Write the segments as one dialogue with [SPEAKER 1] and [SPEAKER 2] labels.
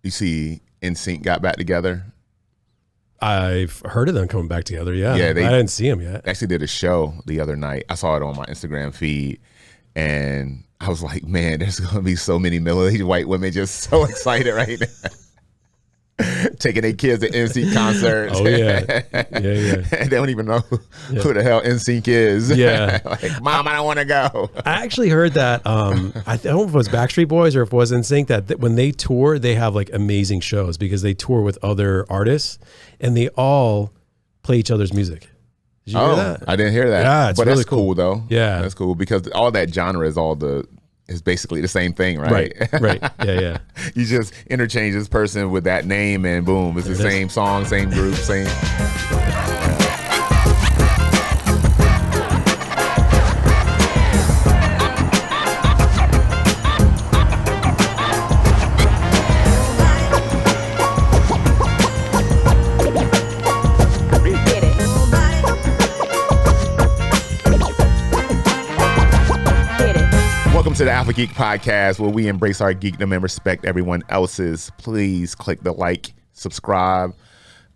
[SPEAKER 1] You see NSYNC got back together.
[SPEAKER 2] I've heard of them coming back together. Yeah,
[SPEAKER 1] I
[SPEAKER 2] didn't see them yet.
[SPEAKER 1] They actually did a show the other night. I saw it on my Instagram feed, and I was like, man, there's going to be so many middle-aged white women just so excited right now. Taking their kids to NSYNC concerts.
[SPEAKER 2] Oh, yeah.
[SPEAKER 1] And they don't even know who the hell NSYNC is.
[SPEAKER 2] Yeah.
[SPEAKER 1] Like, Mom, I don't want to go.
[SPEAKER 2] I actually heard that, I don't know if it was Backstreet Boys or if it was NSYNC, that when they tour, they have like amazing shows because they tour with other artists and they all play each other's music. Did you hear that?
[SPEAKER 1] I didn't hear that.
[SPEAKER 2] Yeah, it's
[SPEAKER 1] but
[SPEAKER 2] really
[SPEAKER 1] that's cool though.
[SPEAKER 2] Yeah.
[SPEAKER 1] That's cool because all that genre is basically the same thing, right?
[SPEAKER 2] Right. Yeah.
[SPEAKER 1] You just interchange this person with that name and boom, it's the same song, same group, same. To the Alpha Geek Podcast, where we embrace our geekdom and respect everyone else's. Please click the like, subscribe.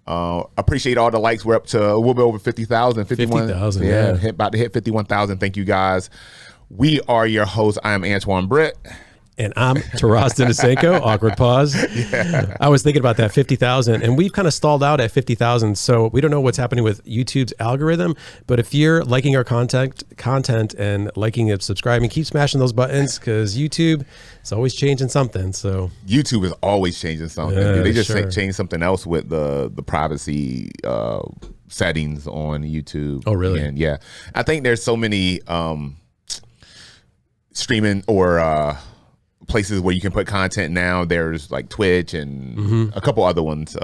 [SPEAKER 1] Appreciate all the likes. We're up to a little bit over 50,000.
[SPEAKER 2] 50,000,
[SPEAKER 1] yeah. About to hit 51,000. Thank you guys. We are your hosts. I am Antoine Britt.
[SPEAKER 2] And I'm Taras Denisenko. Awkward pause. Yeah. I was thinking about that 50,000, and we've kind of stalled out at 50,000. So we don't know what's happening with YouTube's algorithm. But if you're liking our content and liking it, subscribing, keep smashing those buttons because YouTube is always changing something. So
[SPEAKER 1] YouTube is always changing something.
[SPEAKER 2] Yeah,
[SPEAKER 1] they just changed something else with the privacy settings on YouTube.
[SPEAKER 2] Oh, really?
[SPEAKER 1] And yeah, I think there's so many streaming or places where you can put content now. There's like Twitch and a couple other ones.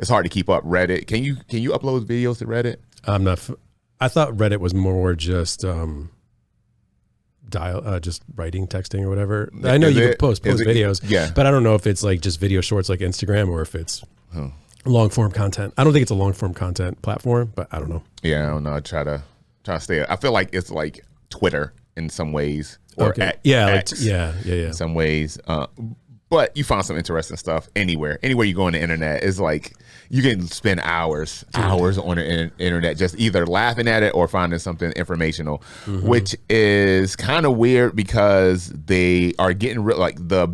[SPEAKER 1] It's hard to keep up. Reddit. Can you upload videos to Reddit?
[SPEAKER 2] I'm not. I thought Reddit was more just just writing, texting, or whatever. I know you can post videos, but I don't know if it's like just video shorts like Instagram or if it's long form content. I don't think it's a long form content platform, but I don't know.
[SPEAKER 1] Yeah, I don't know. I try to stay. I feel like it's like Twitter in some ways. Or
[SPEAKER 2] okay.
[SPEAKER 1] X,
[SPEAKER 2] in
[SPEAKER 1] some ways. But you find some interesting stuff anywhere you go on the internet. Is like you can spend hours on the internet just either laughing at it or finding something informational, which is kind of weird because they are getting like the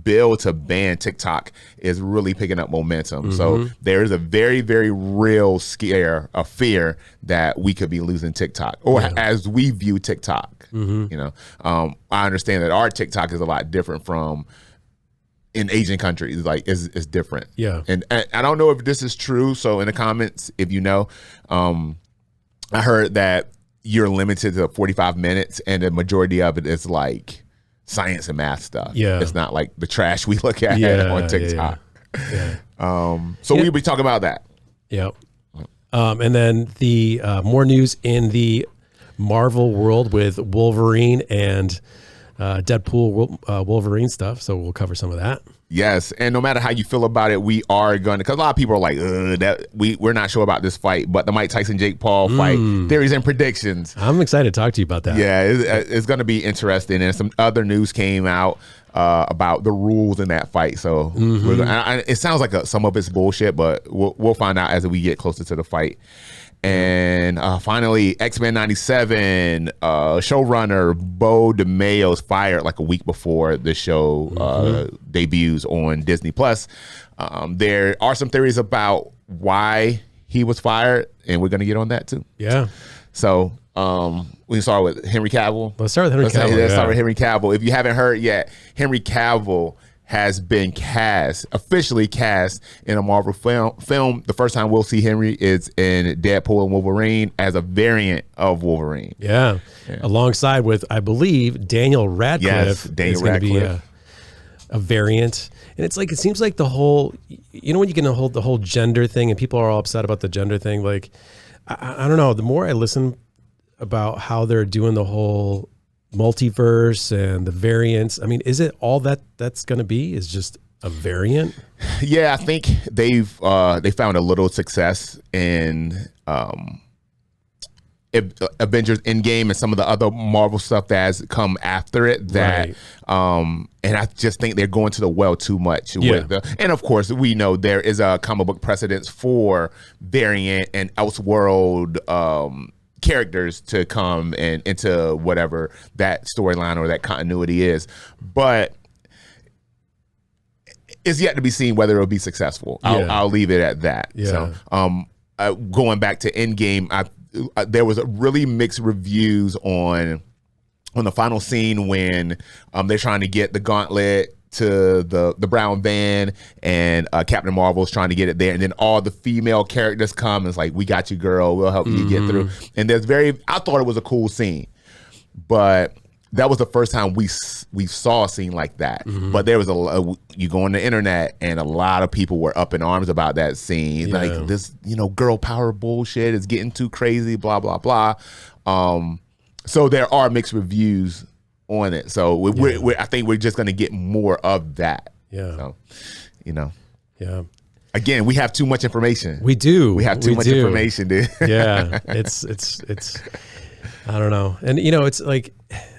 [SPEAKER 1] bill to ban TikTok is really picking up momentum. So there is a very, very real a fear that we could be losing TikTok, or as we view TikTok. You know, I understand that our TikTok is a lot different from in Asian countries. Like it's different.
[SPEAKER 2] Yeah.
[SPEAKER 1] And I don't know if this is true. So in the comments, if you know, I heard that you're limited to 45 minutes and the majority of it is like science and math stuff.
[SPEAKER 2] Yeah.
[SPEAKER 1] It's not like the trash we look at on TikTok.
[SPEAKER 2] Yeah.
[SPEAKER 1] So we'll be talking about that.
[SPEAKER 2] Yeah. And then the more news in the Marvel world with Wolverine and Deadpool Wolverine stuff. So we'll cover some of that.
[SPEAKER 1] Yes, and no matter how you feel about it, we are going to, because a lot of people are like, that we're not sure about this fight, but the Mike Tyson Jake Paul fight theories and predictions.
[SPEAKER 2] I'm excited to talk to you about that.
[SPEAKER 1] Yeah, it's going to be interesting, and some other news came out about the rules in that fight. So it sounds like some of it's bullshit, but we'll find out as we get closer to the fight. And finally, X-Men 97 showrunner Bo DeMayo's fired like a week before the show debuts on Disney Plus. There are some theories about why he was fired, and we're going to get on that too.
[SPEAKER 2] Yeah.
[SPEAKER 1] So we can start with Henry Cavill.
[SPEAKER 2] Let's start with Henry Cavill.
[SPEAKER 1] Let's start with Henry Cavill. If you haven't heard yet, Henry Cavill has been officially cast in a Marvel film. The first time we'll see Henry is in Deadpool and Wolverine as a variant of Wolverine.
[SPEAKER 2] Yeah. Alongside with, I believe, Daniel Radcliffe.
[SPEAKER 1] Yes, Daniel Radcliffe.
[SPEAKER 2] Be a variant. And it's like, it seems like the whole, when you get the whole gender thing and people are all upset about the gender thing, like, I don't know, the more I listen about how they're doing the whole multiverse and the variants, I mean, is it all that's going to be is just a variant?
[SPEAKER 1] Yeah, I think they found a little success in Avengers Endgame and some of the other Marvel stuff that has come after it. That and I just think they're going to the well too much. With and of course we know there is a comic book precedence for variant and Elseworld characters to come and into whatever that storyline or that continuity is, but it's yet to be seen whether it'll be successful. I'll leave it at that. So going back to Endgame, there was a really mixed reviews on the final scene when they're trying to get the gauntlet to the brown van, and Captain Marvel's trying to get it there, and then all the female characters come and it's like, we got you, girl, we'll help you get through. And I thought it was a cool scene, but that was the first time we saw a scene like that. But there was you go on the internet and a lot of people were up in arms about that scene. Like, this, girl power bullshit is getting too crazy, blah, blah, blah. So there are mixed reviews on it. So I think we're just going to get more of that. So, Again, we have too much information.
[SPEAKER 2] We do.
[SPEAKER 1] We have too much information, dude.
[SPEAKER 2] It's I don't know. And it's like,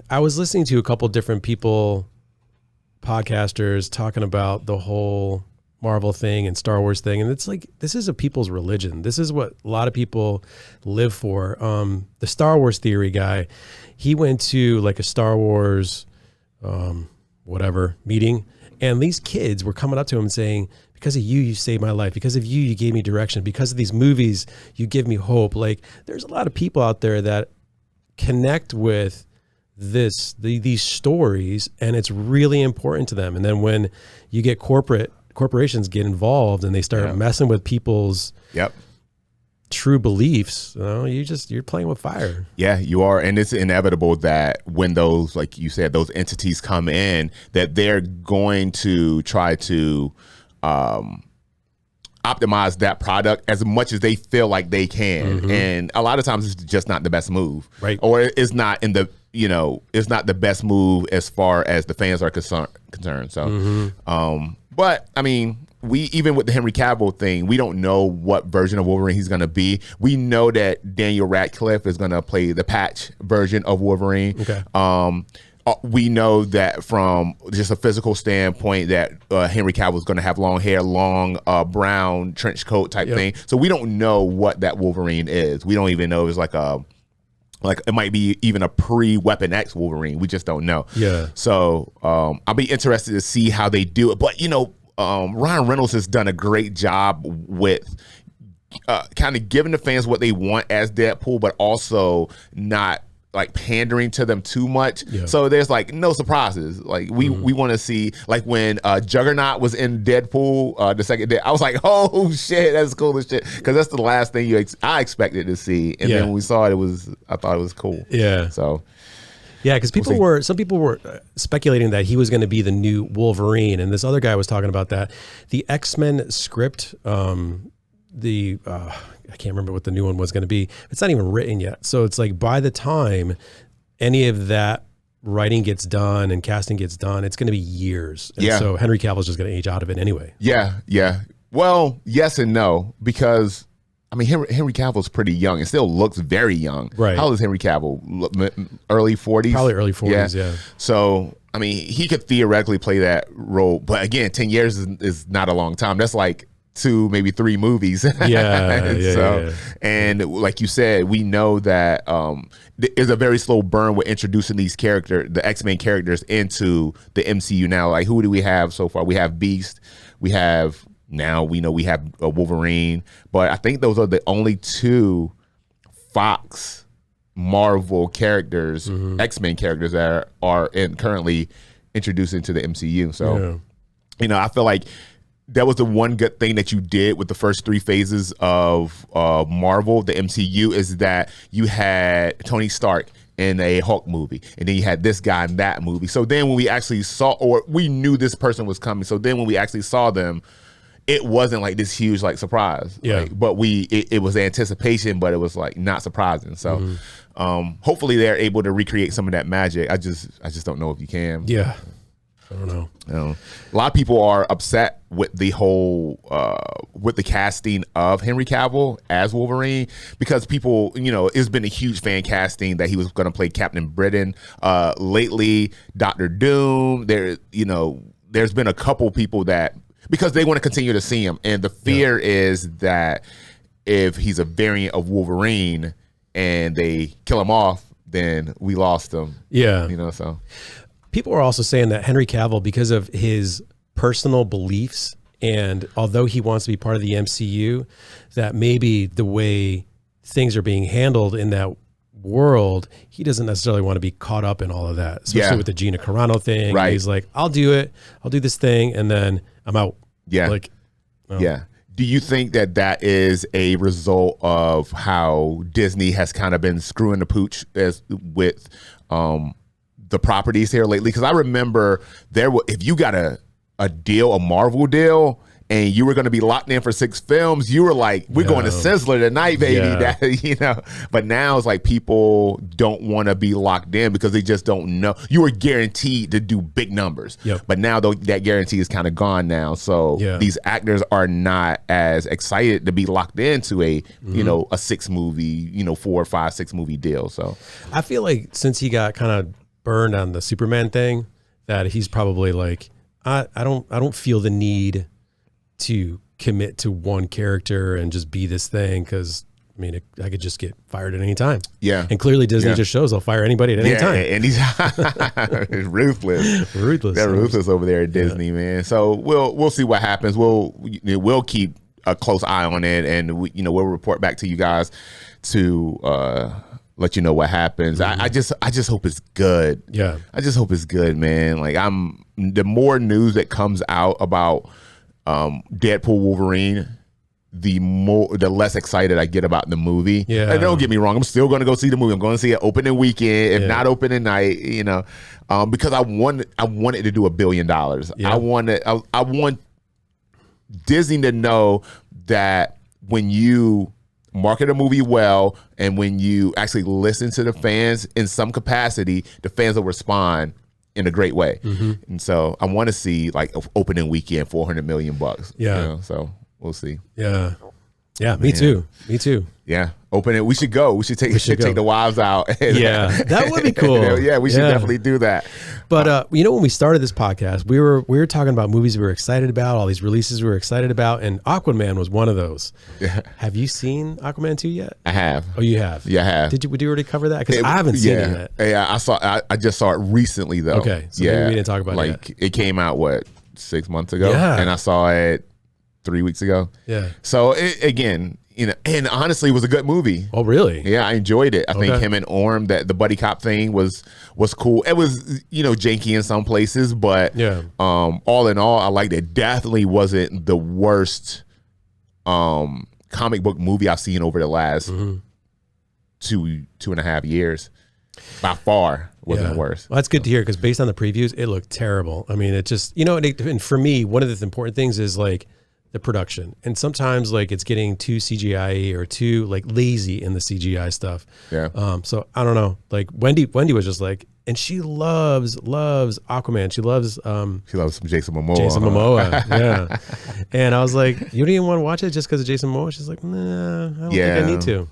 [SPEAKER 2] I was listening to a couple different people, podcasters, talking about the whole Marvel thing and Star Wars thing. And it's like, this is a people's religion. This is what a lot of people live for. The Star Wars theory guy, he went to like a Star Wars, whatever meeting. And these kids were coming up to him and saying, because of you, you saved my life. Because of you, you gave me direction. Because of these movies, you give me hope. Like, there's a lot of people out there that connect with these stories, and it's really important to them. And then when you get corporations get involved and they start messing with people's true beliefs, you're playing with fire. Yeah, you are. And it's inevitable that when those, like you said, those entities come in, that they're going to try to optimize that product as much as they feel like they can. And a lot of times it's just not the best move, right? Or it's not in the, it's not the best move as far as the fans are concerned. So, but I mean, even with the Henry Cavill thing, we don't know what version of Wolverine he's going to be. We know that Daniel Radcliffe is going to play the patch version of Wolverine. We know that from just a physical standpoint that Henry Cavill is going to have long hair, long brown trench coat type thing. So we don't know what that Wolverine is. We don't even know if it's like it might be even a pre-Weapon X Wolverine. We just don't know. So I'll be interested to see how they do it. But Ryan Reynolds has done a great job with kind of giving the fans what they want as Deadpool, but also not like pandering to them too much. So there's like no surprises. Like we want to see, like when Juggernaut was in Deadpool, the second day, I was like, oh shit, that's cool as shit. Cause that's the last thing I expected to see. And then when we saw it, I thought it was cool. So because some people were speculating that he was going to be the new Wolverine. And this other guy was talking about that. The X-Men script, I can't remember what the new one was going to be. It's not even written yet. So it's like, by the time any of that writing gets done and casting gets done, it's going to be years. And so Henry Cavill's just going to age out of it anyway. Well, yes and no, because I mean, Henry Cavill's pretty young and still looks very young. Right. How old is Henry Cavill? Early 40s? Probably early 40s, So, I mean, he could theoretically play that role. But again, 10 years is not a long time. That's like 2, maybe 3 movies. And like you said, we know that there's a very slow burn with introducing these the X-Men characters into the MCU now. Like, who do we have so far? We have Beast. We have Wolverine. But I think those are the only 2 Fox Marvel characters, X-Men characters that are currently introduced into the MCU. So, I feel like that was the one good thing that you did with the first 3 phases of Marvel, the MCU, is that you had Tony Stark in a Hulk movie, and then you had this guy in that movie. So then when we actually we knew this person was coming. So then when we actually saw them, it wasn't like this huge like surprise. But it was anticipation, but it was like not surprising. So hopefully they're able to recreate some of that magic. I just don't know if you can. I don't know.
[SPEAKER 1] You know, a lot of people are upset with the whole with the casting of Henry Cavill as Wolverine because people, you know, it's been a huge fan casting that he was going to play Captain Britain. Lately, Doctor Doom. You know, there's been a couple people that because they want to continue to see him, and the fear is that if he's a variant of Wolverine and they kill him off, then we lost him.
[SPEAKER 2] Yeah,
[SPEAKER 1] you know, so.
[SPEAKER 2] People are also saying that Henry Cavill, because of his personal beliefs, and although he wants to be part of the MCU, that maybe the way things are being handled in that world, he doesn't necessarily want to be caught up in all of that, especially with the Gina Carano thing.
[SPEAKER 1] Right.
[SPEAKER 2] He's like, I'll do it. I'll do this thing, and then I'm out.
[SPEAKER 1] Yeah.
[SPEAKER 2] Like,
[SPEAKER 1] yeah. Do you think that that is a result of how Disney has kind of been screwing the pooch with the properties here lately? Because I remember if you got a deal, a Marvel deal, and you were going to be locked in for 6 films, you were like, we're going to Sizzler tonight, baby.
[SPEAKER 2] Yeah.
[SPEAKER 1] That, you know, but now it's like people don't want to be locked in because they just don't know. You were guaranteed to do big numbers, but now that guarantee is kind of gone now. So these actors are not as excited to be locked into a, you know, a 6 movie, you know, 4, 5, 6 movie deal. So
[SPEAKER 2] I feel like since he got kind of burned on the Superman thing, that he's probably like, I don't feel the need to commit to one character and just be this thing, because I mean, I could just get fired at any time. Yeah, and clearly Disney just shows they'll fire anybody at any time.
[SPEAKER 1] And he's ruthless. They're ruthless over there at Disney, man. So we'll see what happens. We'll keep a close eye on it, and we'll report back to you guys to let you know what happens. I just hope it's good. Yeah, I just hope it's good, man. Like the more news that comes out about Deadpool Wolverine, the less excited I get about the movie. Yeah, and don't get me wrong, I'm still going to go see the movie. I'm going to see it opening weekend, if not opening night. You know, because I wanted to do $1 billion. Yeah. I want Disney to know that when you market a movie well, and when you actually listen to the fans in some capacity, the fans will respond in a great way. And so I want to see like opening weekend, $400 million. Yeah. You know, so we'll see. Yeah. Yeah. Me too. Yeah. Open it. We should go. We should take the wives out.
[SPEAKER 2] Yeah. That would be cool.
[SPEAKER 1] Yeah. We should definitely do that.
[SPEAKER 2] But when we started this podcast, we were talking about movies we were excited about, all these releases we were excited about, and Aquaman was one of those. Yeah. Have you seen Aquaman 2 yet?
[SPEAKER 1] I have.
[SPEAKER 2] Oh, you have?
[SPEAKER 1] Yeah, I have.
[SPEAKER 2] Would you already cover that? Because I haven't seen it yet.
[SPEAKER 1] Yeah, I just saw it recently though.
[SPEAKER 2] Okay. So maybe we didn't talk about it yet.
[SPEAKER 1] It came out 6 months ago? Yeah. And I saw it 3 weeks ago. Yeah. So again, and honestly, it was a good movie.
[SPEAKER 2] Oh, really?
[SPEAKER 1] Yeah, I enjoyed it. I think him and Orm, that the buddy cop thing was cool. It was janky in some places, but all in all, I liked it. Definitely wasn't the worst comic book movie I've seen over the last 2.5 years. By far, wasn't the worst.
[SPEAKER 2] Well, that's good to hear, because based on the previews, it looked terrible. I mean, it just and for me, one of the important things is like the production, and sometimes like it's getting too CGI or too like lazy in the CGI stuff. Yeah. So I don't know. Like Wendy was just like, and she loves Aquaman. She loves some
[SPEAKER 1] Jason Momoa.
[SPEAKER 2] Yeah. And I was like, you don't even want to watch it just because of Jason Momoa? She's like, nah, I don't think I need to.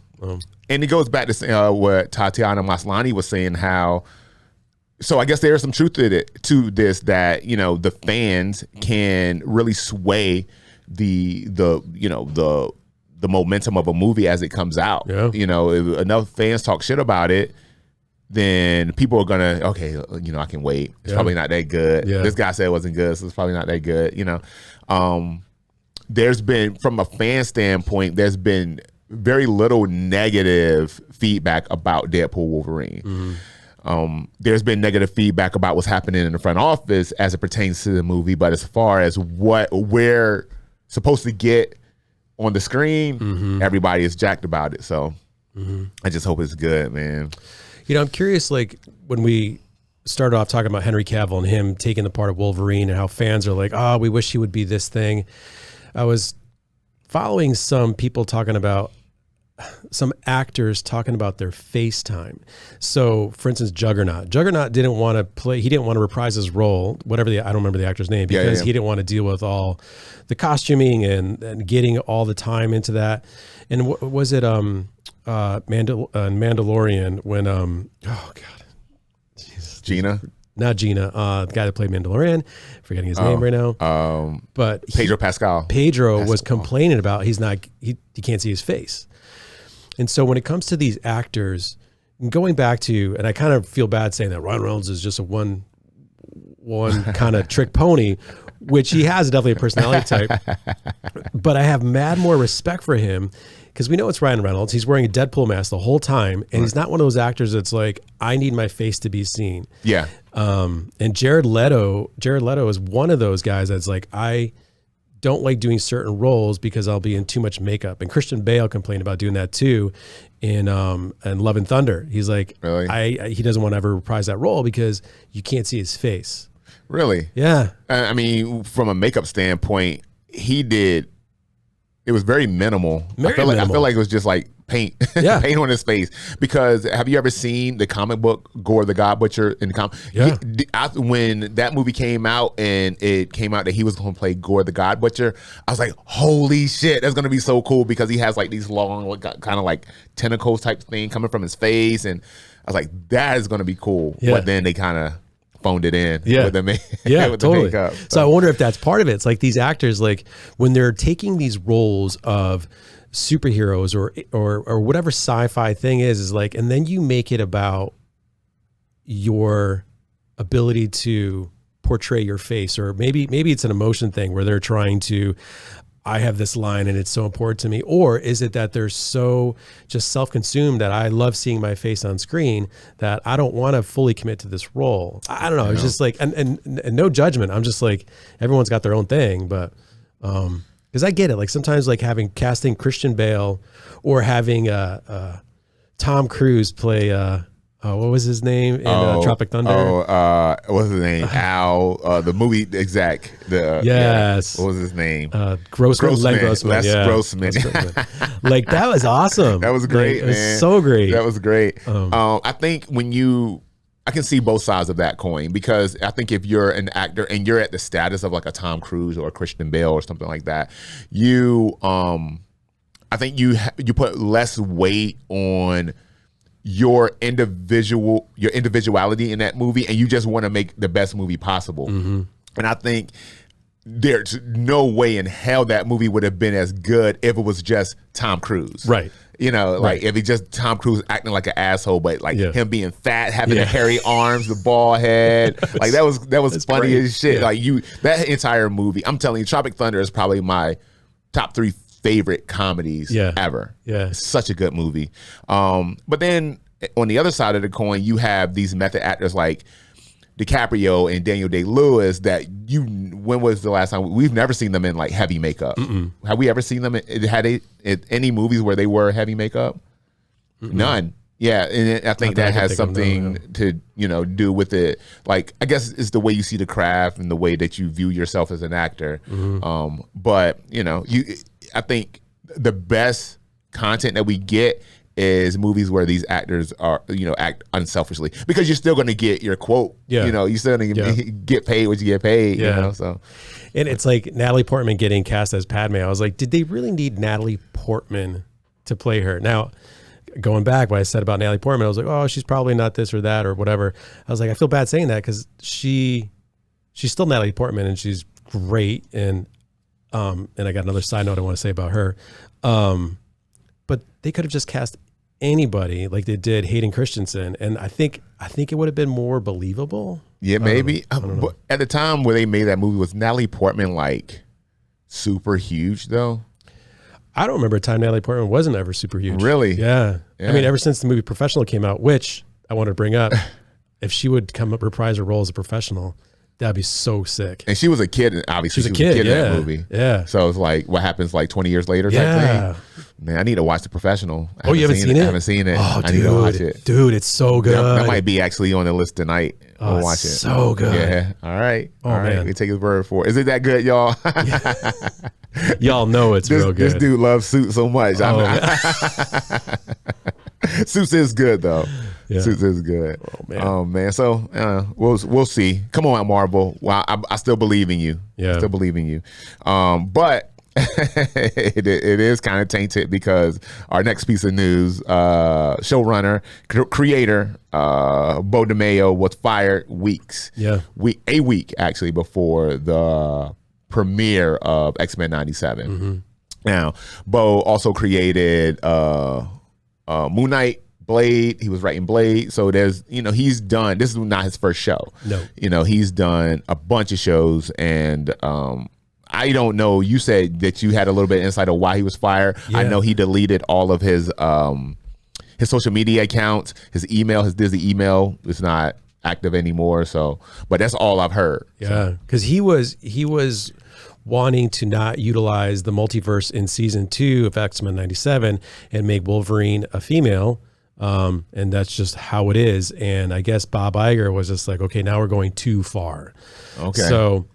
[SPEAKER 1] And it goes back to what Tatiana Maslany was saying, how. So I guess there's some truth to this, that the fans can really sway the momentum of a movie as it comes out. Yeah. If enough fans talk shit about it, then people are gonna, I can wait. It's probably not that good. Yeah. This guy said it wasn't good, so it's probably not that good. There's been, from a fan standpoint, there's been very little negative feedback about Deadpool Wolverine. There's been negative feedback about what's happening in the front office as it pertains to the movie, but as far as what we're supposed to get on the screen, everybody is jacked about it. So I just hope it's good, man.
[SPEAKER 2] I'm curious, like when we started off talking about Henry Cavill and him taking the part of Wolverine, and how fans are like, oh, we wish he would be this thing. I was following some people talking about some actors talking about their FaceTime. So, for instance, Juggernaut didn't want to play. He didn't want to reprise his role, I don't remember the actor's name, because he didn't want to deal with all the costuming and getting all the time into that. And what was it? Mandalorian when oh God, Jesus.
[SPEAKER 1] Gina.
[SPEAKER 2] Not Gina, the guy that played Mandalorian, forgetting his name right now. But
[SPEAKER 1] Pedro Pascal.
[SPEAKER 2] Pedro was complaining about he can't see his face. And so when it comes to these actors, going back to, and I kind of feel bad saying that Ryan Reynolds is just a one kind of trick pony, which he has definitely a personality type. But I have mad more respect for him because we know it's Ryan Reynolds. He's wearing a Deadpool mask the whole time, and he's not one of those actors that's like, I need my face to be seen.
[SPEAKER 1] Yeah.
[SPEAKER 2] And Jared Leto is one of those guys that's like, I don't like doing certain roles because I'll be in too much makeup. And Christian Bale complained about doing that too in Love and Thunder. He's like, really? He doesn't want to ever reprise that role because you can't see his face.
[SPEAKER 1] Really?
[SPEAKER 2] Yeah.
[SPEAKER 1] I mean, from a makeup standpoint, it was very minimal. I feel like it was just like paint, paint on his face. Because have you ever seen the comic book Gore the God Butcher in the comic?
[SPEAKER 2] Yeah.
[SPEAKER 1] When that movie came out and it came out that he was going to play Gore the God Butcher, I was like, holy shit, that's going to be so cool because he has like these long, kind of like tentacles type thing coming from his face, and I was like, that is going to be cool. Yeah. But then they kind of phoned it in with the with
[SPEAKER 2] totally.
[SPEAKER 1] the makeup.
[SPEAKER 2] So I wonder if that's part of it. It's like these actors, like when they're taking these roles of superheroes or whatever sci-fi thing is like, and then you make it about your ability to portray your face, or maybe it's an emotion thing where they're trying to, I have this line and it's so important to me, or is it that they're so just self-consumed that I love seeing my face on screen that I don't want to fully commit to this role? I don't know. It's just like, and no judgment. I'm just like, everyone's got their own thing, but because I get it. Like sometimes like casting Christian Bale or having Tom Cruise play what was his name in Tropic Thunder?
[SPEAKER 1] What's his name? Al, the movie exec.
[SPEAKER 2] Yes.
[SPEAKER 1] What was his name?
[SPEAKER 2] Grossman. Les Grossman. Like that was awesome.
[SPEAKER 1] That was great, man.
[SPEAKER 2] It was so great.
[SPEAKER 1] That was great. I think I can see both sides of that coin, because I think if you're an actor and you're at the status of like a Tom Cruise or a Christian Bale or something like that, I think you put less weight on your individuality in that movie, and you just want to make the best movie possible. Mm-hmm. And I think there's no way in hell that movie would have been as good if it was just Tom Cruise.
[SPEAKER 2] Right.
[SPEAKER 1] You know, like if it's just Tom Cruise acting like an asshole, but like him being fat, having the hairy arms, the bald head, like that was funny great. As shit. Yeah. Like that entire movie, I'm telling you, Tropic Thunder is probably my top 3 favorite comedies ever. Yeah. It's such a good movie. But then on the other side of the coin, you have these method actors like DiCaprio and Daniel Day-Lewis that when was the last time? We've never seen them in like heavy makeup. Mm-mm. Have we ever seen them in any movies where they were heavy makeup? Mm-mm. None. Yeah, and I think that has something to do with it. Like, I guess it's the way you see the craft and the way that you view yourself as an actor. Mm-hmm. But I think the best content that we get is movies where these actors are, act unselfishly, because you're still going to get your quote. Yeah. You're still going to get paid what you get paid. Yeah. So,
[SPEAKER 2] and it's like Natalie Portman getting cast as Padme. I was like, did they really need Natalie Portman to play her? Now, going back, what I said about Natalie Portman, I was like, oh, she's probably not this or that or whatever. I was like, I feel bad saying that because she's still Natalie Portman and she's great. And I got another side note I want to say about her. But they could have just cast anybody like they did Hayden Christensen, and I think it would have been more believable.
[SPEAKER 1] Yeah, maybe. But at the time where they made that movie, was Natalie Portman like super huge though? I
[SPEAKER 2] don't remember a time Natalie Portman wasn't ever super huge.
[SPEAKER 1] Really?
[SPEAKER 2] Yeah. I mean, ever since the movie Professional came out, which I want to bring up, if she would come up reprise her role as a professional, that'd be so sick.
[SPEAKER 1] And she was a kid, and obviously she was a kid in that movie.
[SPEAKER 2] Yeah.
[SPEAKER 1] So it's like, what happens like 20 years later type thing? Man, I need to watch The Professional.
[SPEAKER 2] You haven't seen it?
[SPEAKER 1] I haven't seen it.
[SPEAKER 2] Oh,
[SPEAKER 1] I need to watch it.
[SPEAKER 2] Dude, it's so good.
[SPEAKER 1] That might be actually on the list tonight. We'll watch it.
[SPEAKER 2] So good.
[SPEAKER 1] Yeah. All right.
[SPEAKER 2] Man.
[SPEAKER 1] We take his word for it. Is it that good, y'all?
[SPEAKER 2] Y'all know it's real good.
[SPEAKER 1] This dude loves Suits so much. Suits is good though. Yeah. Suits is good. Oh man. So we'll see. Come on, Marvel. Well, I still believe in you.
[SPEAKER 2] Yeah.
[SPEAKER 1] Still believe in you. But it is kind of tainted because our next piece of news, showrunner, creator, Bo DeMayo was fired a week actually before the premiere of X-Men 97.
[SPEAKER 2] Mm-hmm.
[SPEAKER 1] Now, Bo also created Moon Knight, Blade. He was writing Blade. So there's, he's done, this is not his first show.
[SPEAKER 2] No.
[SPEAKER 1] He's done a bunch of shows, and I don't know. You said that you had a little bit of insight of why he was fired. Yeah. I know he deleted all of his social media accounts, his Disney email is not active anymore. So, but that's all I've heard.
[SPEAKER 2] Yeah, because he was wanting to not utilize the multiverse in season 2 of X-Men 97 and make Wolverine a female. And that's just how it is. And I guess Bob Iger was just like, okay, now we're going too far.
[SPEAKER 1] Okay.
[SPEAKER 2] So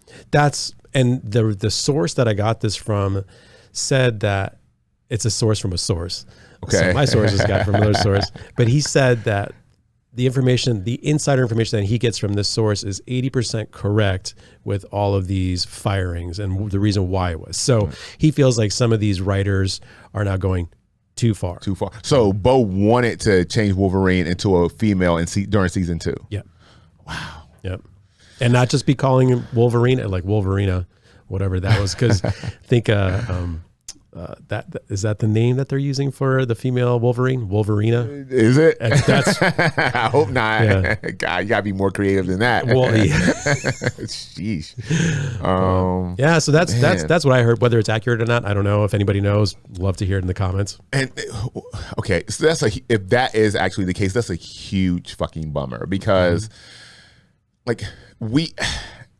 [SPEAKER 2] and the source that I got this from said that it's a source from a source.
[SPEAKER 1] Okay.
[SPEAKER 2] So my source is got from another source, but he said that the insider information that he gets from this source is 80% correct with all of these firings and the reason why it was. So he feels like some of these writers are now going too far.
[SPEAKER 1] So Bo wanted to change Wolverine into a female during season 2.
[SPEAKER 2] Yeah.
[SPEAKER 1] Wow.
[SPEAKER 2] Yep. And not just be calling him Wolverine, like Wolverina, whatever that was. Because I think that is that the name that they're using for the female Wolverine? Wolverina?
[SPEAKER 1] Is it?
[SPEAKER 2] That's
[SPEAKER 1] I hope not. Yeah. God, you gotta be more creative than that.
[SPEAKER 2] Well, yeah.
[SPEAKER 1] Sheesh.
[SPEAKER 2] Yeah, so that's what I heard. Whether it's accurate or not, I don't know. If anybody knows, love to hear it in the comments.
[SPEAKER 1] And okay, so if that is actually the case, that's a huge fucking bummer because, like,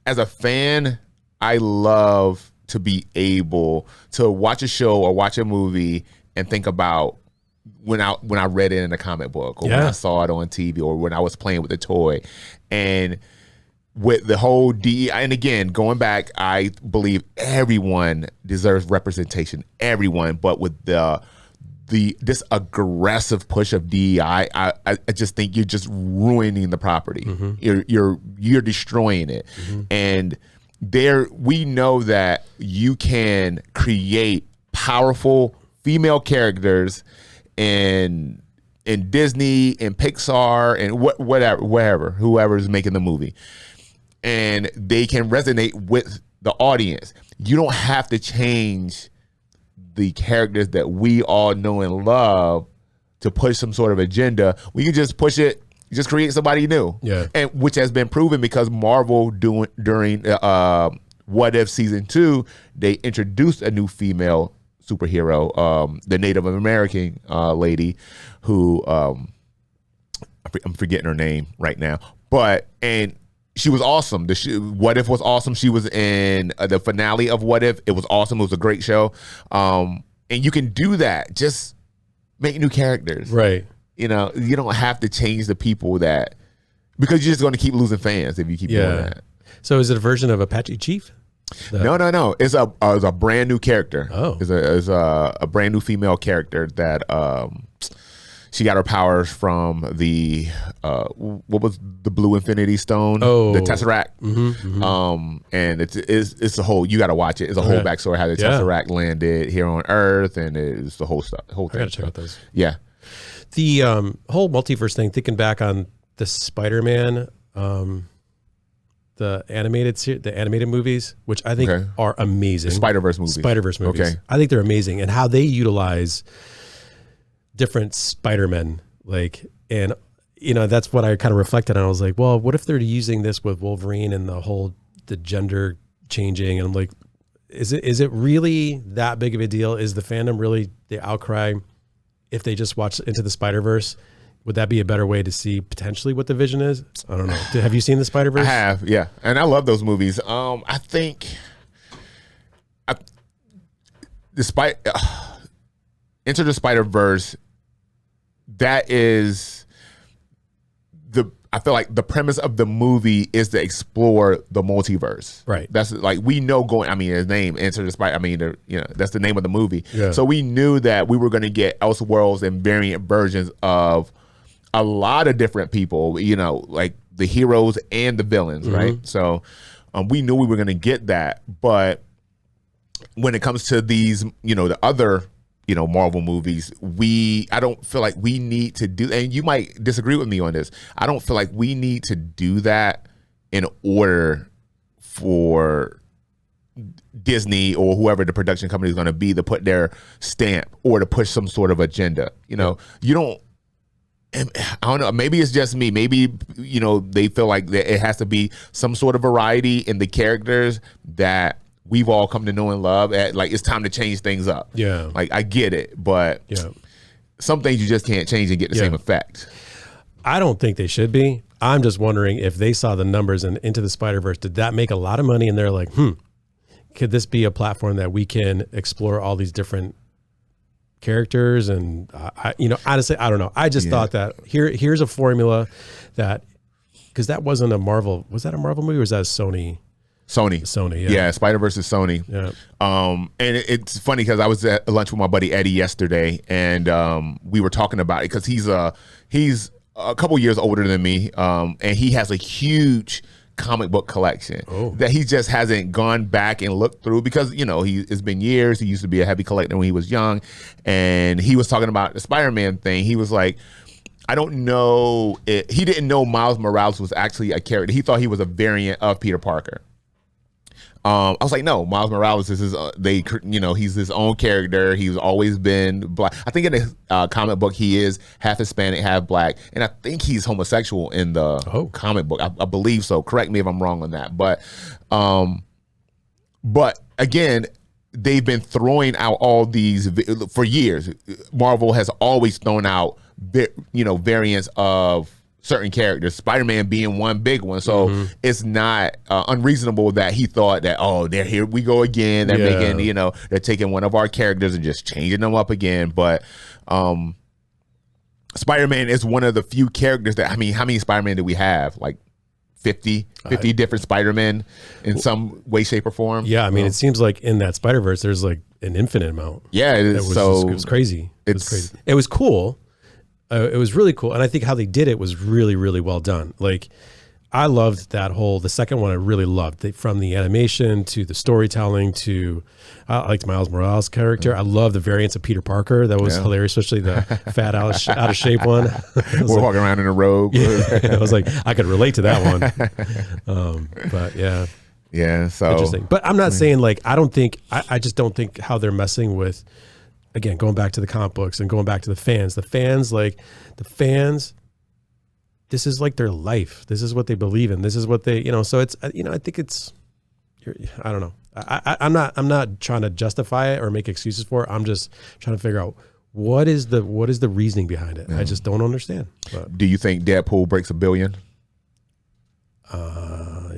[SPEAKER 1] as a fan, I love to be able to watch a show or watch a movie and think about when I read it in a comic book or when I saw it on TV or when I was playing with a toy. And with the whole DEI, and again, going back, I believe everyone deserves representation, everyone, but with this aggressive push of DEI, I just think you're just ruining the property. You're destroying it. And we know that you can create powerful female characters in Disney and Pixar and whatever, whoever's making the movie, and they can resonate with the audience. You don't have to change the characters that we all know and love to push some sort of agenda. We can just push it. Just create somebody new, and which has been proven because Marvel during What If season 2, they introduced a new female superhero, the Native American lady, who I'm forgetting her name right now, and she was awesome. What If was awesome. She was in the finale of What If. It was awesome. It was a great show, and you can do that. Just make new characters,
[SPEAKER 2] right?
[SPEAKER 1] You don't have to change the people because you're just going to keep losing fans if you keep doing that.
[SPEAKER 2] So is it a version of Apache Chief?
[SPEAKER 1] No. It's a brand new character.
[SPEAKER 2] Oh,
[SPEAKER 1] it's a brand new female character that she got her powers from the what was the Blue Infinity Stone?
[SPEAKER 2] Oh,
[SPEAKER 1] the Tesseract. And it's a whole. You got to watch it. It's a whole backstory how the Tesseract landed here on Earth, and it's the whole stuff. The whole thing.
[SPEAKER 2] I gotta check out those.
[SPEAKER 1] Yeah.
[SPEAKER 2] The whole multiverse thing, thinking back on the Spider-Man, the animated movies, which I think are amazing.
[SPEAKER 1] The Spider-Verse movies.
[SPEAKER 2] Okay. I think they're amazing. And how they utilize different Spider-Men. And that's what I kind of reflected on. I was like, well, what if they're using this with Wolverine and the gender changing? And I'm like, is it really that big of a deal? Is the fandom really the outcry? If they just watch Into the Spider-Verse, would that be a better way to see potentially what the vision is? I don't know. Have you seen the Spider-Verse?
[SPEAKER 1] I have, yeah. And I love those movies. I think Into the Spider-Verse, that is I feel like the premise of the movie is to explore the multiverse.
[SPEAKER 2] Right.
[SPEAKER 1] That's like, we know going, I mean, his name, Enter the Spider, I mean, that's the name of the movie.
[SPEAKER 2] Yeah.
[SPEAKER 1] So we knew that we were going to get Elseworlds and variant versions of a lot of different people, like the heroes and the villains, right? So we knew we were going to get that. But when it comes to these, the other Marvel movies, I don't feel like we need to do, and you might disagree with me on this, I don't feel like we need to do that in order for Disney or whoever the production company is going to be to put their stamp or to push some sort of agenda. You don't, I don't know, maybe it's just me. Maybe, they feel like that it has to be some sort of variety in the characters that we've all come to know and love. Like, it's time to change things up.
[SPEAKER 2] Yeah.
[SPEAKER 1] Like, I get it, but some things you just can't change and get the same effect.
[SPEAKER 2] I don't think they should be. I'm just wondering if they saw the numbers in Into the Spider-Verse, did that make a lot of money? And they're like, could this be a platform that we can explore all these different characters? And honestly, I don't know. I just thought that here's a formula that, because that wasn't a Marvel. Was that a Marvel movie or was that a Sony? Sony, yeah. Spider-Verse is Sony. Yeah.
[SPEAKER 1] And it's funny because I was at lunch with my buddy Eddie yesterday, and we were talking about it because he's a couple years older than me, and he has a huge comic book collection that he just hasn't gone back and looked through because it's been years. He used to be a heavy collector when he was young, and he was talking about the Spider-Man thing. He was like, I don't know. He didn't know Miles Morales was actually a character. He thought he was a variant of Peter Parker. I was like, no, Miles Morales is he's his own character. He's always been black. I think in the comic book he is half Hispanic, half black, and I think he's homosexual in the comic book. I believe so. Correct me if I'm wrong on that. But again, they've been throwing out all these for years. Marvel has always thrown out variants of certain characters, Spider-Man being one big one. So it's not unreasonable that he thought that, they're here we go again. They're making, they're taking one of our characters and just changing them up again. But Spider-Man is one of the few characters that, how many Spider-Man do we have? Like 50 different Spider-Men in some way, shape, or form?
[SPEAKER 2] Yeah, it seems like in that Spider-Verse, there's like an infinite amount.
[SPEAKER 1] Yeah, it is.
[SPEAKER 2] It was crazy. It was crazy. It was cool. It was really cool. And I think how they did it was really, really well done. Like, I loved the second one I really loved. From the animation to the storytelling to, I liked Miles Morales' character. I love the variants of Peter Parker. That was hilarious, especially the fat, out of shape one.
[SPEAKER 1] We're walking around in a robe.
[SPEAKER 2] I was like, I could relate to that one. But yeah.
[SPEAKER 1] Yeah, so.
[SPEAKER 2] Interesting. But I'm not saying I just don't think how they're messing with, again, going back to the comic books and going back to the fans, this is like their life. This is what they believe in. This is what they, so it's, I think it's, I don't know. I'm not trying to justify it or make excuses for it. I'm just trying to figure out what is the reasoning behind it. I just don't understand. But,
[SPEAKER 1] do you think Deadpool breaks $1 billion?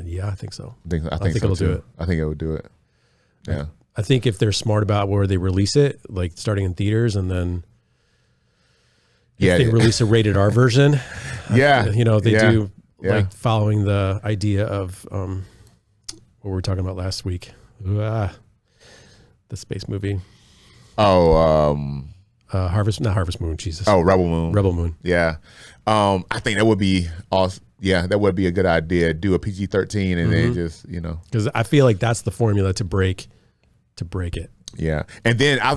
[SPEAKER 2] Yeah, I think so.
[SPEAKER 1] I think
[SPEAKER 2] it'll do it.
[SPEAKER 1] I think it would do it. Yeah.
[SPEAKER 2] I think if they're smart about where they release it, like starting in theaters and then they release a rated R version. They do like following the idea of what we were talking about last week. The space movie. Not Harvest Moon, Jesus.
[SPEAKER 1] Rebel Moon.
[SPEAKER 2] Rebel Moon.
[SPEAKER 1] Yeah. I think that would be awesome. Yeah, that would be a good idea. Do a PG-13 and then just,
[SPEAKER 2] Because I feel like that's the formula to break it.
[SPEAKER 1] Yeah. And then I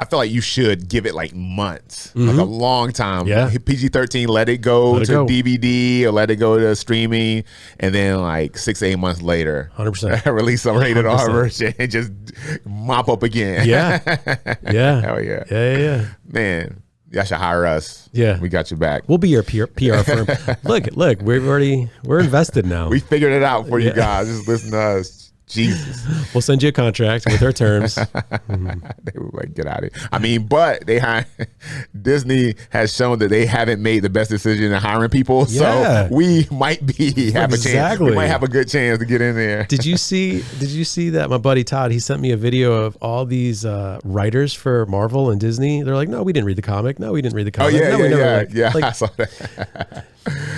[SPEAKER 1] feel like you should give it like months, like a long time.
[SPEAKER 2] Yeah.
[SPEAKER 1] PG-13, let it go to DVD or let it go to streaming. And then like 6 to 8 months later,
[SPEAKER 2] 100%
[SPEAKER 1] release a rated R version and just mop up again.
[SPEAKER 2] Yeah. Yeah.
[SPEAKER 1] Hell yeah.
[SPEAKER 2] Yeah.
[SPEAKER 1] Man, y'all should hire us.
[SPEAKER 2] Yeah.
[SPEAKER 1] We got your back.
[SPEAKER 2] We'll be your PR firm. Look, we're invested now.
[SPEAKER 1] We figured it out for you guys. Just listen to us. Jesus.
[SPEAKER 2] We'll send you a contract with our terms.
[SPEAKER 1] They were like, get out of here. But Disney has shown that they haven't made the best decision in hiring people.
[SPEAKER 2] Yeah.
[SPEAKER 1] So we might have a chance. We might have a good chance to get in there.
[SPEAKER 2] Did you see that my buddy Todd, he sent me a video of all these writers for Marvel and Disney. They're like, no, we didn't read the comic. No, we didn't read the comic.
[SPEAKER 1] Oh, yeah,
[SPEAKER 2] no,
[SPEAKER 1] yeah. I saw that.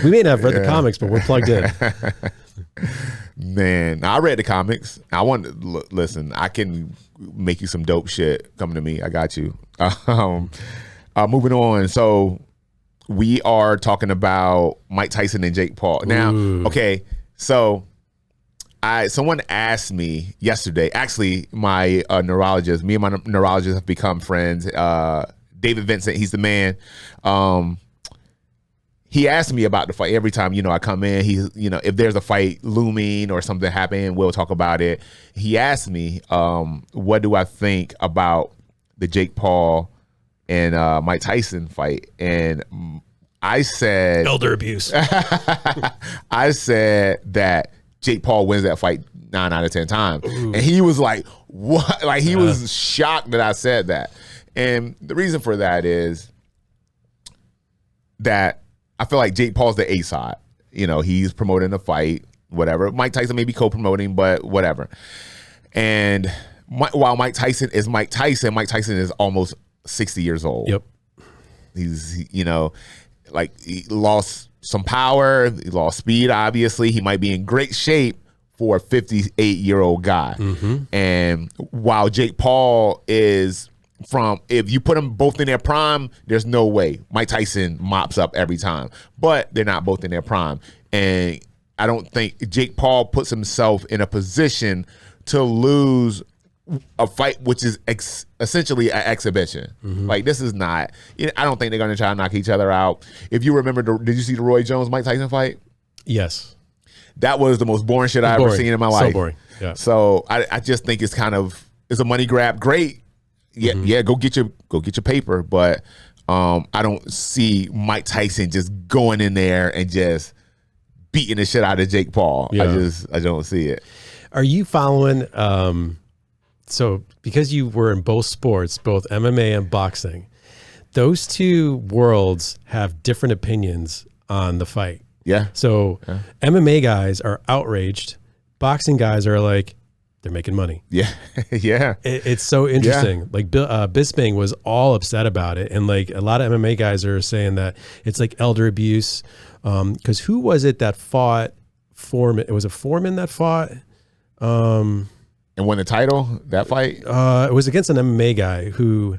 [SPEAKER 2] We may not have read the comics, but we're plugged in.
[SPEAKER 1] Man, I read the comics. I want to listen. I can make you some dope shit. Coming to me, I got you. Moving on. So we are talking about Mike Tyson and Jake Paul. Now, okay, so someone asked me yesterday. Actually, my neurologist. Me and my neurologist have become friends. David Vincent, he's the man. He asked me about the fight every time, I come in. If there's a fight looming or something happening, we'll talk about it. He asked me, what do I think about the Jake Paul and Mike Tyson fight? And I said,
[SPEAKER 2] elder abuse.
[SPEAKER 1] I said that Jake Paul wins that fight 9 out of 10 times. Ooh. And he was like, what? Like, he was shocked that I said that. And the reason for that is that I feel like Jake Paul's the A side. He's promoting the fight, whatever. Mike Tyson may be co-promoting, but whatever. And while Mike Tyson is Mike Tyson is almost 60 years old.
[SPEAKER 2] Yep.
[SPEAKER 1] He's, he lost some power. He lost speed, obviously. He might be in great shape for a 58-year-old guy. Mm-hmm. And while Jake Paul is... if you put them both in their prime, there's no way Mike Tyson mops up every time, but they're not both in their prime. And I don't think Jake Paul puts himself in a position to lose a fight, which is essentially an exhibition. Mm-hmm. Like, this is not, I don't think they're going to try to knock each other out. If you remember, did you see the Roy Jones Mike Tyson fight?
[SPEAKER 2] Yes. That
[SPEAKER 1] was the most boring shit I've ever seen in my life.
[SPEAKER 2] So boring. Yeah.
[SPEAKER 1] So I just think it's a money grab. Great. Yeah, mm-hmm. Go get your paper, but I don't see Mike Tyson just going in there and just beating the shit out of Jake Paul. Yeah. I don't see it.
[SPEAKER 2] Are you following? So because you were in both sports, both MMA and boxing, those two worlds have different opinions on the fight.
[SPEAKER 1] Yeah.
[SPEAKER 2] So MMA guys are outraged. Boxing guys are like, they're making money.
[SPEAKER 1] Yeah. Yeah.
[SPEAKER 2] It's so interesting. Yeah. Like Bisping was all upset about it. And like a lot of MMA guys are saying that it's like elder abuse. Cause who was it that fought Foreman? It was a Foreman that fought.
[SPEAKER 1] And won the title, that fight?
[SPEAKER 2] It was against an MMA guy who,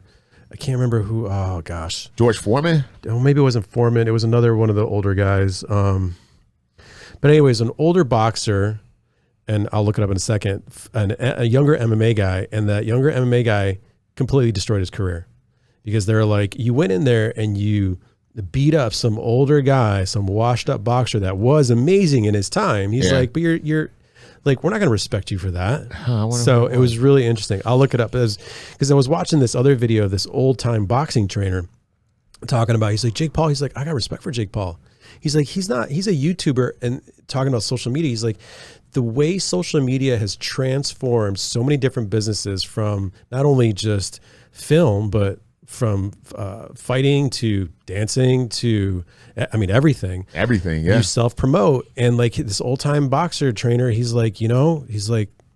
[SPEAKER 2] I can't remember who, oh gosh.
[SPEAKER 1] George Foreman?
[SPEAKER 2] Oh, maybe it wasn't Foreman. It was another one of the older guys. But anyways, an older boxer, and I'll look it up in a second, a younger MMA guy, and that younger MMA guy completely destroyed his career because they're like, you went in there and you beat up some older guy, some washed up boxer that was amazing in his time. He's like, but you're like, we're not going to respect you for that. So it was really interesting. I'll look it up because I was watching this other video of this old time boxing trainer talking about, he's like, Jake Paul, he's like, I got respect for Jake Paul. He's like, he's a YouTuber and talking about social media. He's like, the way social media has transformed so many different businesses from not only just film, but from fighting to dancing to, I mean, everything.
[SPEAKER 1] Everything, yeah.
[SPEAKER 2] You self-promote. And like this old-time boxer trainer, he's like,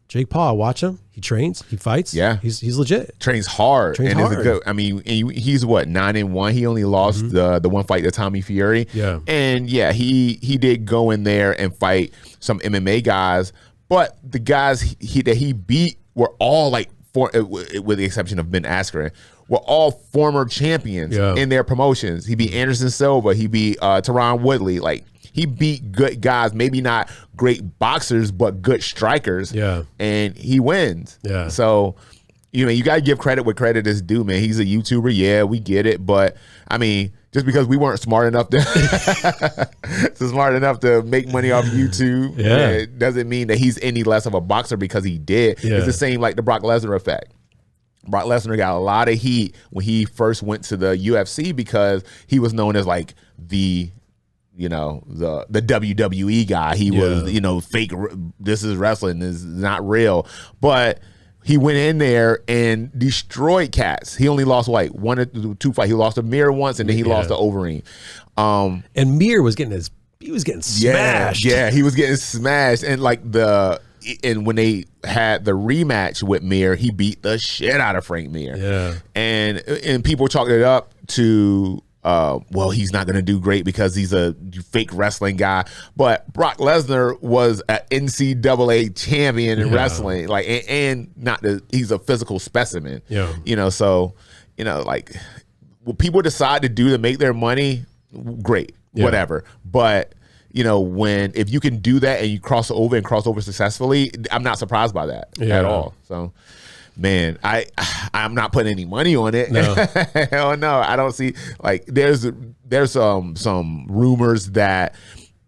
[SPEAKER 2] Jake Paul, I watch him. He trains, he fights.
[SPEAKER 1] Yeah.
[SPEAKER 2] He's legit.
[SPEAKER 1] Trains hard. Is a good, I mean, he's what, 9-1? He only lost the one fight to Tommy Fury.
[SPEAKER 2] Yeah.
[SPEAKER 1] And yeah, he did go in there and fight some MMA guys, but the guys that he beat were all like, with the exception of Ben Askren, were all former champions in their promotions. He beat Anderson Silva. He beat Tyron Woodley. Like, he beat good guys, maybe not great boxers, but good strikers. Yeah. And he wins. Yeah. So, you got to give credit where credit is due, man. He's a YouTuber. Yeah, we get it. But, I mean, just because we weren't smart enough to make money off YouTube, it doesn't mean that he's any less of a boxer because he did. Yeah. It's the same like the Brock Lesnar effect. Brock Lesnar got a lot of heat when he first went to the UFC because he was known as like the WWE guy. He was, fake. This is wrestling. This is not real. But he went in there and destroyed cats. He only lost like 1 or 2 fights. He lost to Mir once, and then he lost to Wolverine.
[SPEAKER 2] And Mir was getting smashed.
[SPEAKER 1] Yeah, he was getting smashed. And like when they had the rematch with Mir, he beat the shit out of Frank Mir. Yeah. And people chalked it up to well, he's not going to do great because he's a fake wrestling guy. But Brock Lesnar was an NCAA champion in wrestling, like, and not that he's a physical specimen.
[SPEAKER 2] Yeah,
[SPEAKER 1] so like, what people decide to do to make their money, great, whatever. But if you can do that and you cross over successfully, I'm not surprised by that at all. So, man, I'm not putting any money on it.
[SPEAKER 2] No.
[SPEAKER 1] Hell no, I don't see, like, there's some rumors that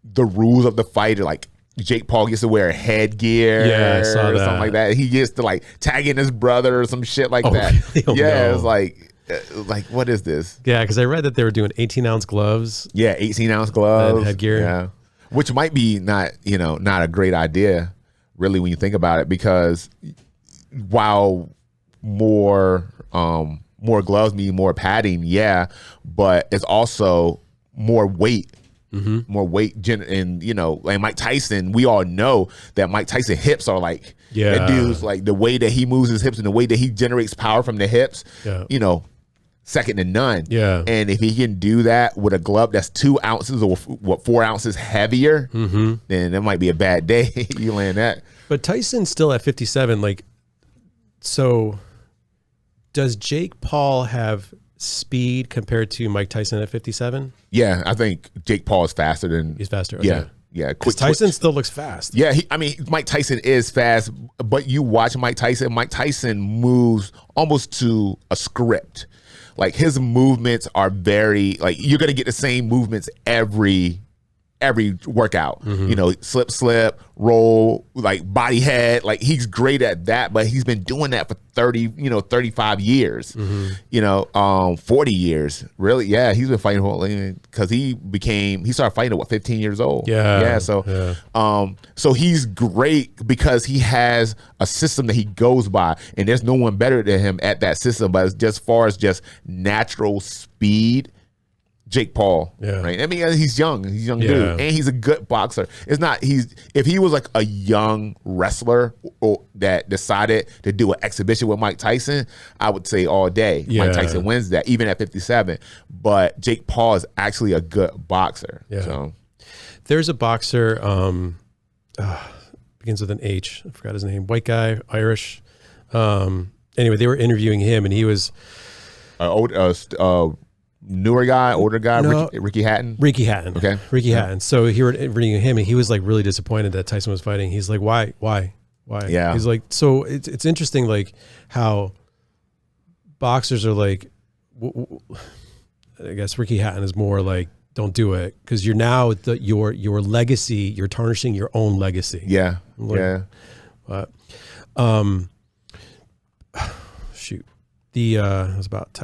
[SPEAKER 1] the rules of the fight are like Jake Paul gets to wear a headgear,
[SPEAKER 2] I saw
[SPEAKER 1] or
[SPEAKER 2] that.
[SPEAKER 1] something like that. He gets to like tag in his brother or some shit like that.
[SPEAKER 2] Really? Oh, no.
[SPEAKER 1] It's like, what is this?
[SPEAKER 2] Yeah, because I read that they were doing 18-ounce gloves.
[SPEAKER 1] Yeah, 18-ounce gloves,
[SPEAKER 2] and headgear.
[SPEAKER 1] Yeah, which might be not a great idea, really, when you think about it, because while more gloves mean more padding, but it's also more weight. Mm-hmm. More weight, and like Mike Tyson, we all know that Mike Tyson hips are like, that dude's like, the way that he moves his hips and the way that he generates power from the hips, second to none.
[SPEAKER 2] Yeah.
[SPEAKER 1] And if he can do that with a glove that's 2 ounces or 4 ounces heavier, then it might be a bad day. You land that.
[SPEAKER 2] But Tyson's still at 57. Like, so does Jake Paul have speed compared to Mike Tyson at 57?
[SPEAKER 1] Yeah, I think Jake Paul is faster than.
[SPEAKER 2] He's faster. Okay.
[SPEAKER 1] Yeah.
[SPEAKER 2] Because Tyson still looks fast.
[SPEAKER 1] Yeah, Mike Tyson is fast, but you watch Mike Tyson. Mike Tyson moves almost to a script. Like, his movements are very, like, you're gonna get the same movements every workout. Slip, roll, like body head. Like, he's great at that, but he's been doing that for 35 years. 40 years. Really? Yeah, he's been fighting because he started fighting at 15 years old.
[SPEAKER 2] Yeah.
[SPEAKER 1] So he's great because he has a system that he goes by, and there's no one better than him at that system. But just far as just natural speed, Jake Paul, right? I mean, he's young dude, and he's a good boxer. If he was like a young wrestler that decided to do an exhibition with Mike Tyson, I would say all day Mike Tyson wins that, even at 57. But Jake Paul is actually a good boxer.
[SPEAKER 2] Yeah.
[SPEAKER 1] So
[SPEAKER 2] there's a boxer, begins with an H. I forgot his name. White guy, Irish. Anyway, they were interviewing him, and he was
[SPEAKER 1] newer guy, older guy, no, Ricky Hatton.
[SPEAKER 2] Okay. Ricky Hatton. So he were interviewing him, and he was like really disappointed that Tyson was fighting. He's like, why? Yeah. He's like, so it's interesting, like, how boxers are like, I guess Ricky Hatton is more like, don't do it, because you're now your legacy, you're tarnishing your own legacy.
[SPEAKER 1] Yeah.
[SPEAKER 2] Like, but shoot, I was about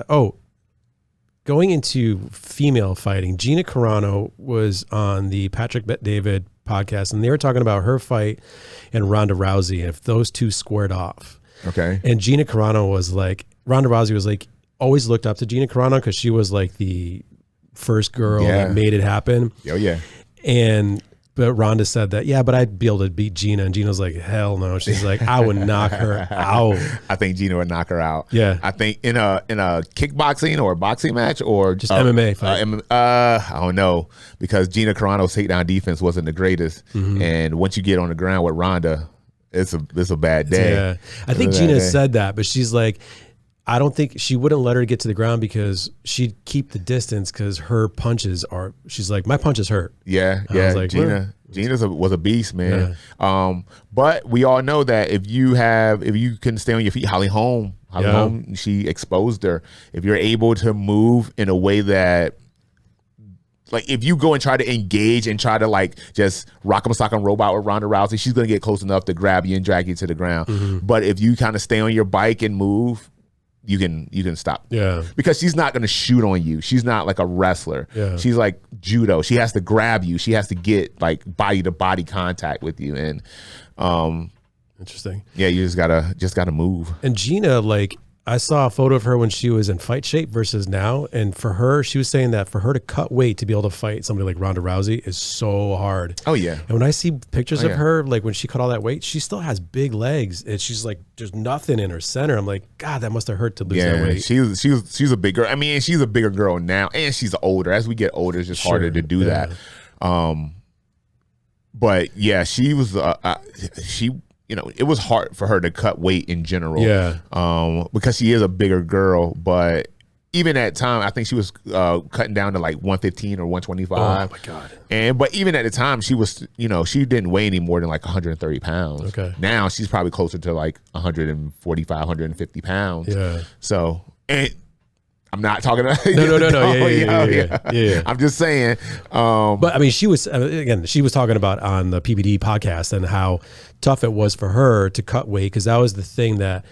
[SPEAKER 2] going into female fighting. Gina Carano was on the Patrick Bet-David podcast, and they were talking about her fight and Ronda Rousey, and if those two squared off.
[SPEAKER 1] Okay.
[SPEAKER 2] And Gina Carano was like, Ronda Rousey was like, always looked up to Gina Carano because she was like the first girl that made it happen.
[SPEAKER 1] Oh yeah.
[SPEAKER 2] But Ronda said that, but I'd be able to beat Gina. And Gina's like, hell no. She's like, I would knock her out.
[SPEAKER 1] I think Gina would knock her out.
[SPEAKER 2] Yeah.
[SPEAKER 1] I think in a kickboxing or a boxing match or
[SPEAKER 2] just MMA fight.
[SPEAKER 1] I don't know, because Gina Carano's takedown defense wasn't the greatest. Mm-hmm. And once you get on the ground with Ronda, it's a bad day.
[SPEAKER 2] Yeah. I think Gina said that, but she's like, I don't think she wouldn't let her get to the ground because she'd keep the distance, because her punches are, she's like, my punches hurt.
[SPEAKER 1] Yeah. I was like, Gina was a beast, man. Yeah. But we all know that if you can stay on your feet, Holly Holm, she exposed her. If you're able to move in a way that, like, if you go and try to engage and try to like just rock 'em sock 'em robot with Ronda Rousey, she's gonna get close enough to grab you and drag you to the ground. Mm-hmm. But if you kind of stay on your bike and move, you can stop.
[SPEAKER 2] Yeah. Because
[SPEAKER 1] she's not going to shoot on you. She's not like a wrestler. Yeah. She's like judo. She has to grab you. She has to get like body to body contact with you. And
[SPEAKER 2] interesting.
[SPEAKER 1] Yeah, you just gotta move.
[SPEAKER 2] And Gina, like, I saw a photo of her when she was in fight shape versus now. And for her, she was saying that for her to cut weight to be able to fight somebody like Ronda Rousey is so hard.
[SPEAKER 1] Oh, yeah.
[SPEAKER 2] And when I see pictures of her, like when she cut all that weight, she still has big legs. And she's like, there's nothing in her center. I'm like, God, that must have hurt to lose that weight.
[SPEAKER 1] She's a big girl. I mean, she's a bigger girl now. And she's older. As we get older, it's just harder to do that. But yeah, she was, it was hard for her to cut weight in general.
[SPEAKER 2] Yeah.
[SPEAKER 1] Because she is a bigger girl. But even at time, I think she was cutting down to like 115 or 125.
[SPEAKER 2] Oh my God.
[SPEAKER 1] But even at the time, she was, she didn't weigh any more than like 130 pounds.
[SPEAKER 2] Okay.
[SPEAKER 1] Now she's probably closer to like 145, 150 pounds.
[SPEAKER 2] Yeah.
[SPEAKER 1] So, and I'm not talking about
[SPEAKER 2] No. Yeah.
[SPEAKER 1] I'm just saying.
[SPEAKER 2] But I mean, she was talking about on the PBD podcast and how tough it was for her to cut weight, because that was the thing that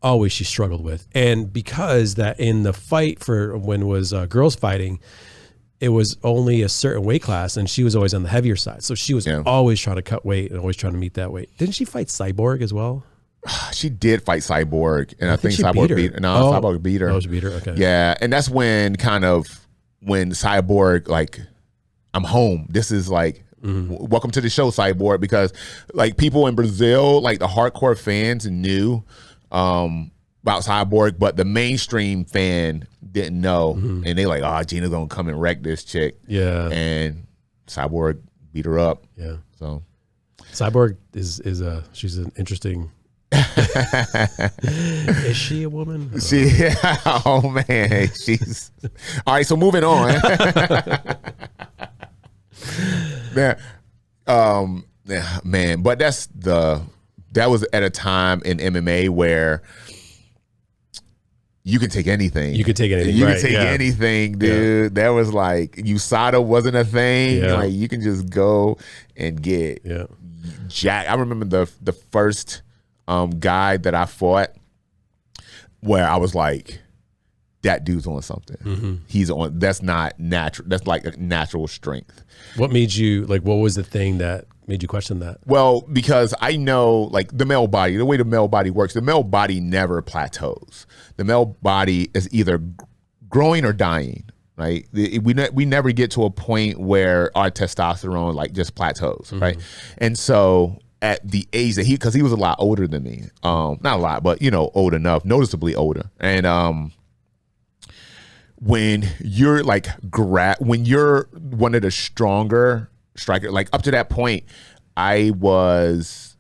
[SPEAKER 2] always she struggled with. And because that in the fight for when it was girls fighting, it was only a certain weight class and she was always on the heavier side. So she was always trying to cut weight and always trying to meet that weight. Didn't she fight Cyborg as well?
[SPEAKER 1] She did fight Cyborg, and I think Cyborg beat her. No, Cyborg beat her.
[SPEAKER 2] Oh, she beat her. Okay.
[SPEAKER 1] Yeah, and that's when Cyborg, like, I'm home. This is like, welcome to the show, Cyborg, because like people in Brazil, like the hardcore fans knew about Cyborg, but the mainstream fan didn't know, and they like, oh, Gina's gonna come and wreck this chick.
[SPEAKER 2] Yeah,
[SPEAKER 1] and Cyborg beat her up.
[SPEAKER 2] Yeah,
[SPEAKER 1] so
[SPEAKER 2] Cyborg she's an interesting. Is she a woman?
[SPEAKER 1] Oh man, she's all right. So moving on. Man, but that was at a time in MMA where you can take anything.
[SPEAKER 2] You could take anything.
[SPEAKER 1] You can take anything, dude. That was like USADA wasn't a thing.
[SPEAKER 2] Yeah.
[SPEAKER 1] Like you can just go and get jack. I remember the first guy that I fought where I was like, that dude's on something. He's on. That's not natural. That's like a natural strength.
[SPEAKER 2] What made you like? What was the thing that made you question that?
[SPEAKER 1] Well, because I know like the male body, the way the male body works, the male body never plateaus. The male body is either growing or dying. Right? We never get to a point where our testosterone like just plateaus. Right? And so at the age that because he was a lot older than me, not a lot, but old enough, noticeably older, and when you're like when you're one of the stronger striker, like up to that point, I was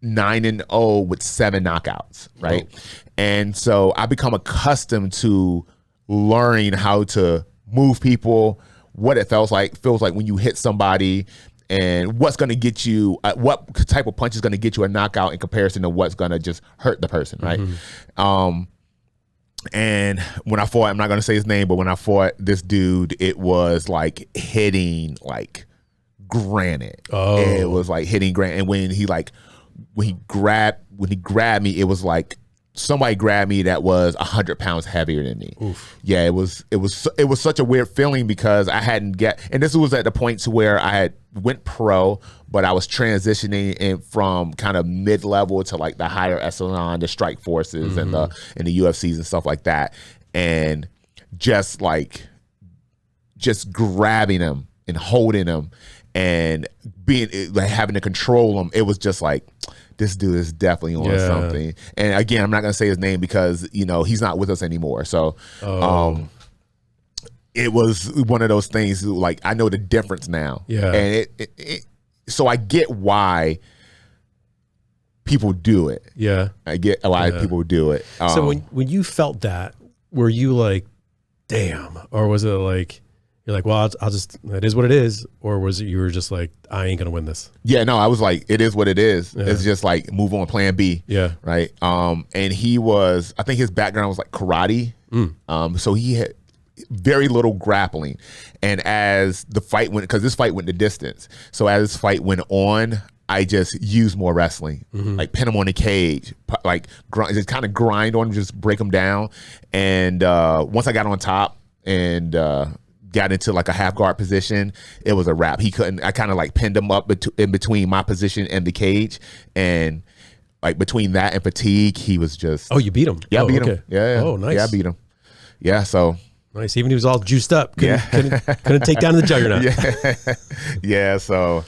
[SPEAKER 1] 9-0 with 7 knockouts, right? Oh. And so I become accustomed to learning how to move people, what it feels like when you hit somebody, and what's going to get you, what type of punch is going to get you a knockout in comparison to what's going to just hurt the person, right? And when I fought, I'm not going to say his name, but when I fought this dude, it was like hitting like granite. Oh. It was like hitting granite. And when he grabbed me, it was like somebody grabbed me that was 100 pounds heavier than me. Oof. Yeah, it was such a weird feeling because I hadn't and this was at the point to where I had went pro, but I was transitioning in from kind of mid-level to like the higher echelon, the strike forces and the UFCs and stuff like that. And just grabbing him and holding him and being like having to control him, it was just like, this dude is definitely on something. And again, I'm not gonna say his name because he's not with us anymore. So it was one of those things like I know the difference now. Yeah. And so I get why people do it. Yeah. I get why people do it.
[SPEAKER 2] So when you felt that, were you like, damn, or was it like you're like, well, I'll just, it is what it is, or was it you were just like, I ain't gonna win this?
[SPEAKER 1] Yeah, no, I was like, it is what it is. Yeah. It's just like move on, plan B.
[SPEAKER 2] Yeah,
[SPEAKER 1] right. And he was, I think his background was like karate. So he had very little grappling, and as the fight went, because this fight went the distance, so as this fight went on, I just used more wrestling, like pin him on the cage, like just kind of grind on him, just break him down. And once I got on top and got into like a half guard position, it was a wrap. He couldn't, I kind of like pinned him up in between my position and the cage. And like between that and fatigue, he was just.
[SPEAKER 2] Oh, you beat him?
[SPEAKER 1] Yeah, I beat
[SPEAKER 2] okay.
[SPEAKER 1] him. Yeah.
[SPEAKER 2] Oh, nice.
[SPEAKER 1] Yeah, I beat him. Yeah, so.
[SPEAKER 2] Nice. Even he was all juiced up. Couldn't take down the juggernaut.
[SPEAKER 1] Yeah. Yeah, so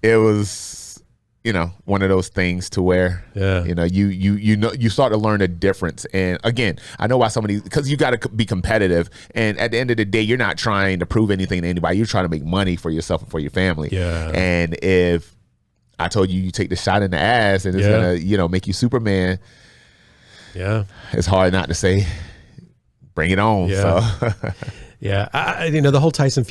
[SPEAKER 1] it was, one of those things to where, you start to learn a difference. And again, I know why somebody, because you got to be competitive. And at the end of the day, you're not trying to prove anything to anybody. You're trying to make money for yourself and for your family.
[SPEAKER 2] Yeah.
[SPEAKER 1] And if I told you take the shot in the ass and it's going to, make you Superman.
[SPEAKER 2] Yeah.
[SPEAKER 1] It's hard not to say, bring it on.
[SPEAKER 2] Yeah.
[SPEAKER 1] So.
[SPEAKER 2] Yeah. The whole Tyson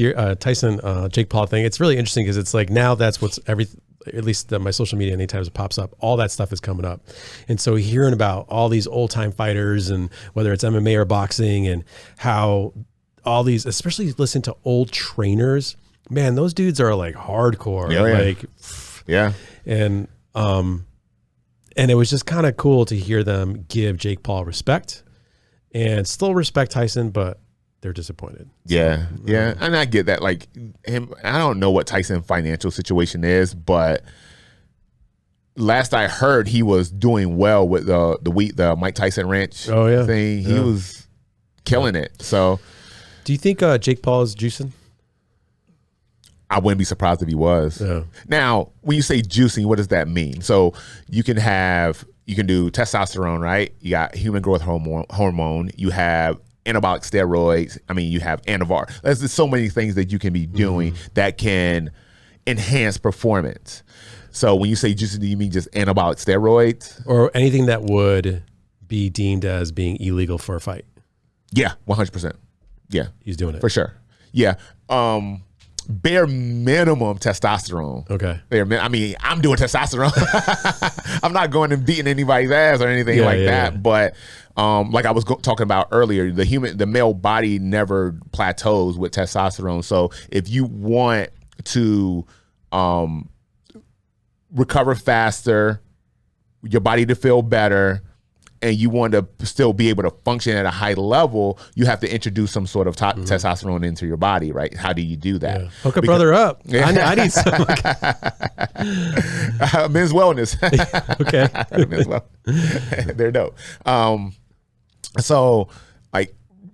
[SPEAKER 2] Jake Paul thing, it's really interesting because it's like now that's what's at least my social media, anytime it pops up, all that stuff is coming up. And so hearing about all these old time fighters and whether it's MMA or boxing and how all these, especially listen to old trainers, man, those dudes are like hardcore.
[SPEAKER 1] Yeah.
[SPEAKER 2] And it was just kind of cool to hear them give Jake Paul respect and still respect Tyson, but they're disappointed.
[SPEAKER 1] Yeah. Yeah. And I get that. Like him, I don't know what Tyson's financial situation is, last I heard he was doing well with the Mike Tyson ranch thing. He was killing it. So
[SPEAKER 2] do you think Jake Paul is juicing?
[SPEAKER 1] I wouldn't be surprised if he was.
[SPEAKER 2] Yeah.
[SPEAKER 1] Now, when you say juicing, what does that mean? So you can do testosterone, right? You got human growth hormone. You have anabolic steroids. I mean, you have Anavar. There's just so many things that you can be doing that can enhance performance. So when you say juicing, do you mean just anabolic steroids?
[SPEAKER 2] Or anything that would be deemed as being illegal for a fight?
[SPEAKER 1] Yeah, 100%. Yeah.
[SPEAKER 2] He's doing it.
[SPEAKER 1] For sure. Yeah. Bare minimum testosterone.
[SPEAKER 2] Okay.
[SPEAKER 1] I mean, I'm doing testosterone. I'm not going and beating anybody's ass or anything that. Yeah. But like I was talking about earlier, the male body never plateaus with testosterone. So if you want to recover faster, your body to feel better, and you want to still be able to function at a high level, you have to introduce some sort of testosterone into your body, right? How do you do that?
[SPEAKER 2] Yeah. Hook a brother up. Yeah. I need some.
[SPEAKER 1] Men's wellness.
[SPEAKER 2] Okay.
[SPEAKER 1] Men's wellness. They're dope.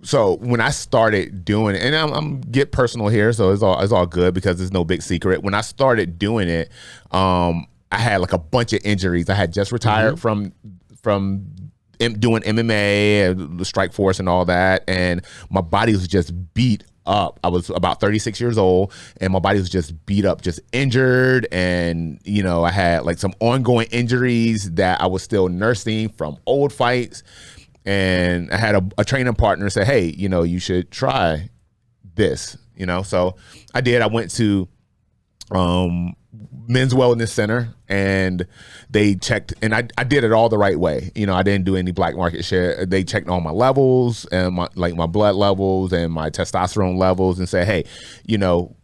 [SPEAKER 1] So when I started doing it, and I'm get personal here, so it's all good because there's no big secret. When I started doing it, I had like a bunch of injuries. I had just retired from doing MMA, the Strike Force and all that, and my body was just beat up. I was about 36 years old, and my body was just beat up, just injured, and I had like some ongoing injuries that I was still nursing from old fights, and I had a training partner say, hey, you should try this, so I did. I went to Men's Wellness Center, and they checked, and I did it all the right way. I didn't do any black market shit. They checked all my levels and my blood levels and my testosterone levels, and said, hey, your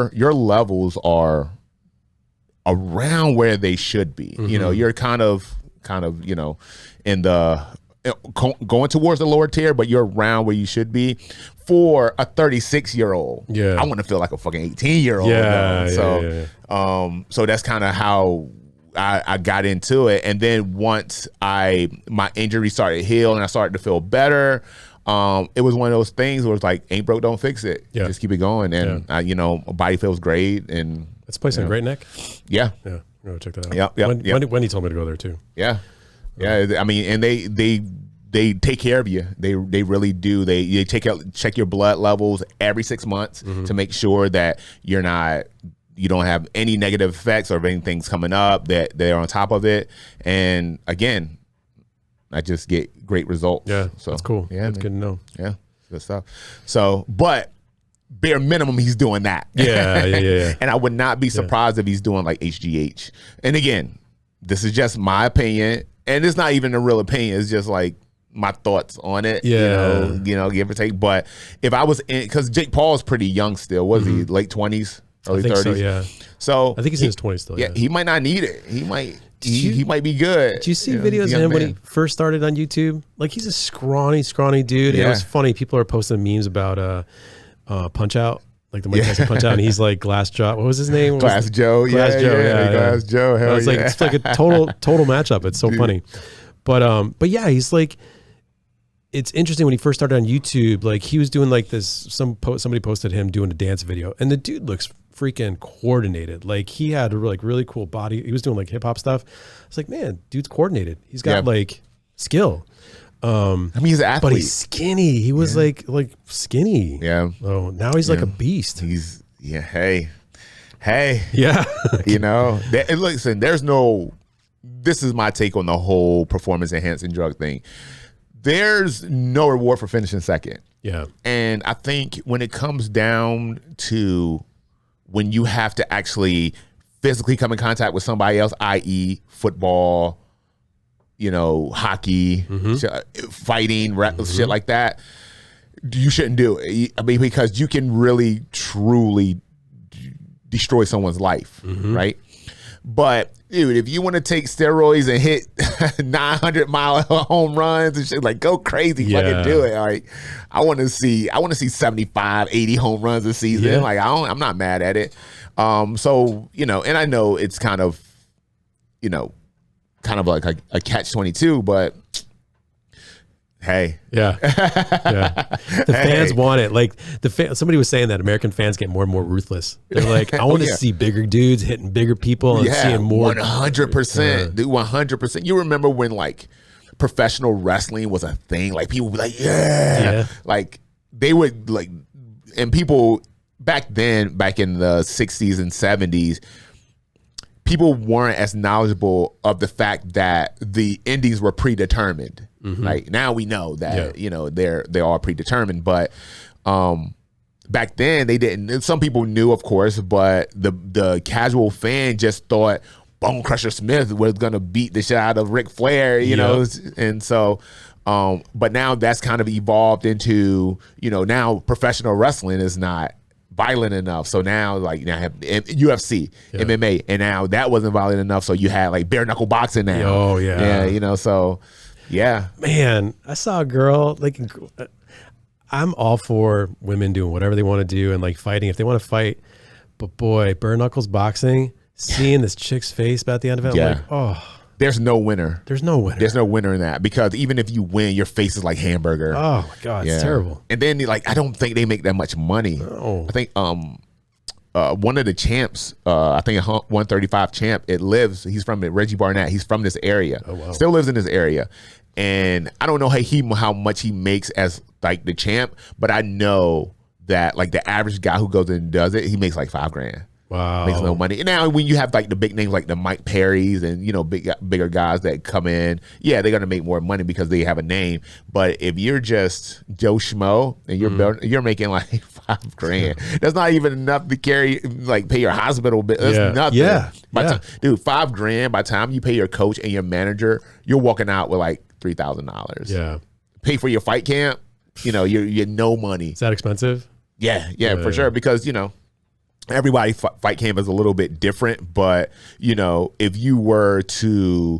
[SPEAKER 1] levels are around where they should be. You're kind of in the going towards the lower tier, but you're around where you should be. For a 36-year-old, I want to feel like a fucking 18-year-old. So that's kind of how I got into it. And then once my injury started to heal and I started to feel better, it was one of those things where it's like, ain't broke, don't fix it. Yeah. Just keep it going. And my body feels great. And
[SPEAKER 2] that's a place in Great Neck.
[SPEAKER 1] Yeah.
[SPEAKER 2] Yeah. I'm gonna check that out.
[SPEAKER 1] Yeah.
[SPEAKER 2] Wendy told me to go there too.
[SPEAKER 1] Yeah. Yeah. I mean, and they take care of you. They really do. They check your blood levels every 6 months to make sure that you don't have any negative effects or if anything's coming up, that they're on top of it. And again, I just get great results.
[SPEAKER 2] Yeah,
[SPEAKER 1] so
[SPEAKER 2] that's cool. Yeah, that's good to know.
[SPEAKER 1] Yeah, good stuff. So, but bare minimum, he's doing that.
[SPEAKER 2] Yeah.
[SPEAKER 1] And I would not be surprised if he's doing like HGH. And again, this is just my opinion, and it's not even a real opinion. It's just like my thoughts on it, give or take. But if I was because Jake Paul is pretty young still, was he late 20s, early 30s?
[SPEAKER 2] So, yeah.
[SPEAKER 1] So
[SPEAKER 2] I think he's in his 20s still.
[SPEAKER 1] Yeah, he might not need it. He might be good.
[SPEAKER 2] Did you see videos of him when he first started on YouTube? Like, he's a scrawny dude. Yeah. It was funny. People are posting memes about Punch Out. like the Mike Tyson Punch Out, and he's like Glass Jaw. What was his name?
[SPEAKER 1] Glass Joe.
[SPEAKER 2] Glass Joe. Yeah.
[SPEAKER 1] Glass Joe. Hell
[SPEAKER 2] it's like it's like a total matchup. It's so funny. But yeah, he's like, it's interesting when he first started on YouTube, like he was doing like this, somebody posted him doing a dance video, and the dude looks freaking coordinated. Like he had a really cool body. He was doing like hip hop stuff. It's like, man, dude's coordinated. He's got like skill.
[SPEAKER 1] I mean, he's an athlete.
[SPEAKER 2] But he's skinny. He was like skinny.
[SPEAKER 1] Yeah.
[SPEAKER 2] Oh, now he's like a beast.
[SPEAKER 1] He's hey.
[SPEAKER 2] Yeah.
[SPEAKER 1] You know, and listen, this is my take on the whole performance enhancing drug thing. There's no reward for finishing second.
[SPEAKER 2] Yeah.
[SPEAKER 1] And I think when it comes down to when you have to actually physically come in contact with somebody else, i.e. football, you know, hockey, fighting, shit like that, you shouldn't do it. I mean, because you can really, truly destroy someone's life, right? But dude, if you want to take steroids and hit 900-mile home runs and shit, like go crazy, fucking do it. All right, I want to see 75, 80 home runs a season.
[SPEAKER 2] Yeah.
[SPEAKER 1] Like I'm not mad at it. So you know, and I know it's kind of, you know, kind of like a catch-22, but hey,
[SPEAKER 2] yeah. The fans want it. Like somebody was saying that American fans get more and more ruthless. They're like, I want to see bigger dudes hitting bigger people and seeing more.
[SPEAKER 1] 100%, dude, 100%. You remember when like professional wrestling was a thing? Like people would be like, yeah. Like they would like, and people back then, back in the 60s and 70s, people weren't as knowledgeable of the fact that the endings were predetermined. Like now we know that you know they're all predetermined, but back then they didn't. Some people knew, of course, but the casual fan just thought Bone Crusher Smith was gonna beat the shit out of Ric Flair, you know, and so. But now that's kind of evolved into, you know, now professional wrestling is not violent enough. So now, like, now I have UFC, MMA, and now that wasn't violent enough. So you had like bare knuckle boxing now.
[SPEAKER 2] Oh yeah,
[SPEAKER 1] you know. So yeah,
[SPEAKER 2] man, I saw a girl like. I'm all for women doing whatever they want to do and like fighting if they want to fight. But boy, bare knuckles boxing, seeing this chick's face at the end of it, I'm like, oh.
[SPEAKER 1] There's no winner.
[SPEAKER 2] There's no winner.
[SPEAKER 1] There's no winner in that, because even if you win, your face is like hamburger.
[SPEAKER 2] Oh my God, it's terrible.
[SPEAKER 1] And then like, I don't think they make that much money.
[SPEAKER 2] No.
[SPEAKER 1] I think one of the champs, I think a 135 champ, he's from Reggie Barnett. He's from this area.
[SPEAKER 2] Oh, wow.
[SPEAKER 1] Still lives in this area. And I don't know how much he makes as like the champ, but I know that like the average guy who goes in and does it, he makes like $5,000.
[SPEAKER 2] Wow.
[SPEAKER 1] Makes no money. And now when you have like the big names like the Mike Perrys and, you know, bigger guys that come in, yeah, they're gonna make more money because they have a name. But if you're just Joe Schmo and you're making like $5,000, that's not even enough to carry, like, pay your hospital bill. That's nothing. Dude, $5,000 by the time you pay your coach and your manager, you're walking out with like $3,000.
[SPEAKER 2] Yeah.
[SPEAKER 1] Pay for your fight camp, you know, you're no money.
[SPEAKER 2] Is that expensive?
[SPEAKER 1] Yeah, for sure. Because, you know, everybody fight camp is a little bit different, but you know, if you were to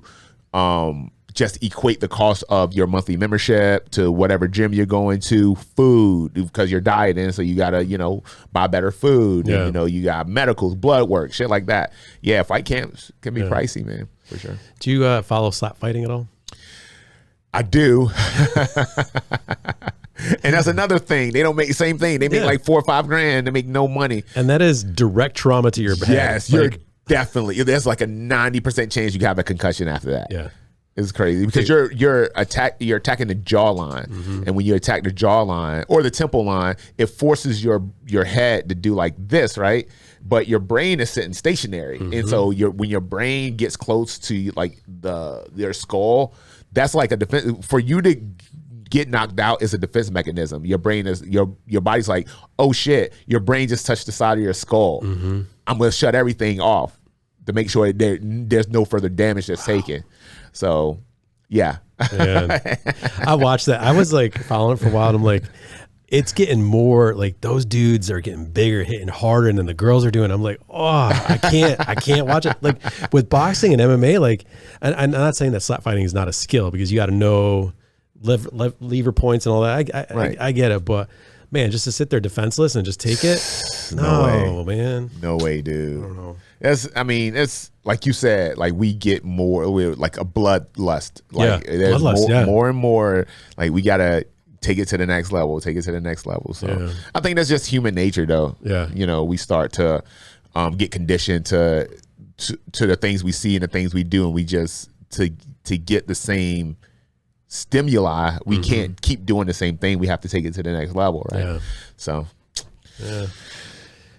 [SPEAKER 1] just equate the cost of your monthly membership to whatever gym you're going to, food, because you're dieting, so you gotta, you know, buy better food, and, you know, you got medicals, blood work, shit like that. Yeah, fight camps can be pricey, man, for sure.
[SPEAKER 2] Do you follow slap fighting at all?
[SPEAKER 1] I do. And that's another thing. They don't make the same thing. They make like $4 or $5,000. They make no money.
[SPEAKER 2] And that is direct trauma to your head.
[SPEAKER 1] Yes, you're definitely. There's like a 90% chance you have a concussion after that.
[SPEAKER 2] Yeah,
[SPEAKER 1] it's crazy because you're attacking the jawline, and when you attack the jawline or the temple line, it forces your head to do like this, right? But your brain is sitting stationary, and so when your brain gets close to like your skull, that's like a defense for you to get knocked out. Is a defense mechanism. Your brain is your body's like, oh shit, your brain just touched the side of your skull. I'm gonna shut everything off to make sure there's no further damage that's taken. So yeah. I watched that. I was like following it for a while, and I'm like, it's getting more like those dudes are getting bigger, hitting harder than the girls are doing. I'm like, oh, I can't watch it. Like with boxing and MMA, like, and I'm not saying that slap fighting is not a skill, because you got to know lever points and all that. I get it, but man, just to sit there defenseless and just take it,
[SPEAKER 2] No, man.
[SPEAKER 1] No way, dude.
[SPEAKER 2] I don't know.
[SPEAKER 1] It's like you said, like we get more, we're like a bloodlust. Like there's
[SPEAKER 2] bloodlust,
[SPEAKER 1] more and more, like we gotta take it to the next level, So I think that's just human nature though.
[SPEAKER 2] Yeah.
[SPEAKER 1] You know, we start to get conditioned to the things we see and the things we do, and we just to get the same stimuli, we can't keep doing the same thing. We have to take it to the next level, right?
[SPEAKER 2] Yeah.
[SPEAKER 1] So
[SPEAKER 2] yeah.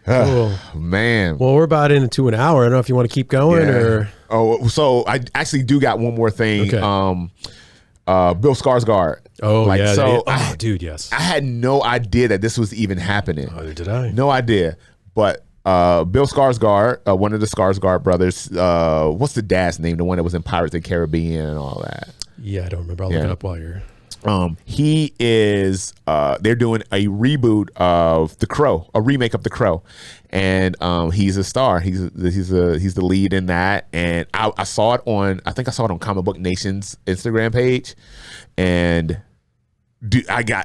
[SPEAKER 2] Cool.
[SPEAKER 1] Man.
[SPEAKER 2] Well, we're about into an hour. I don't know if you want to keep going or.
[SPEAKER 1] Oh, so I actually do got one more thing.
[SPEAKER 2] Okay.
[SPEAKER 1] Bill Skarsgård.
[SPEAKER 2] Oh,
[SPEAKER 1] like,
[SPEAKER 2] yeah.
[SPEAKER 1] So
[SPEAKER 2] dude, yes.
[SPEAKER 1] I had no idea that this was even happening.
[SPEAKER 2] Oh, did I?
[SPEAKER 1] No idea. But Bill Skarsgård, one of the Skarsgård brothers, what's the dad's name? The one that was in Pirates of the Caribbean and all that.
[SPEAKER 2] Yeah, I don't remember. I'll look it up while you're.
[SPEAKER 1] He is. They're doing a reboot of The Crow, a remake of The Crow, and he's a star. He's the lead in that. And I saw it on. I think I saw it on Comic Book Nation's Instagram page, and dude, I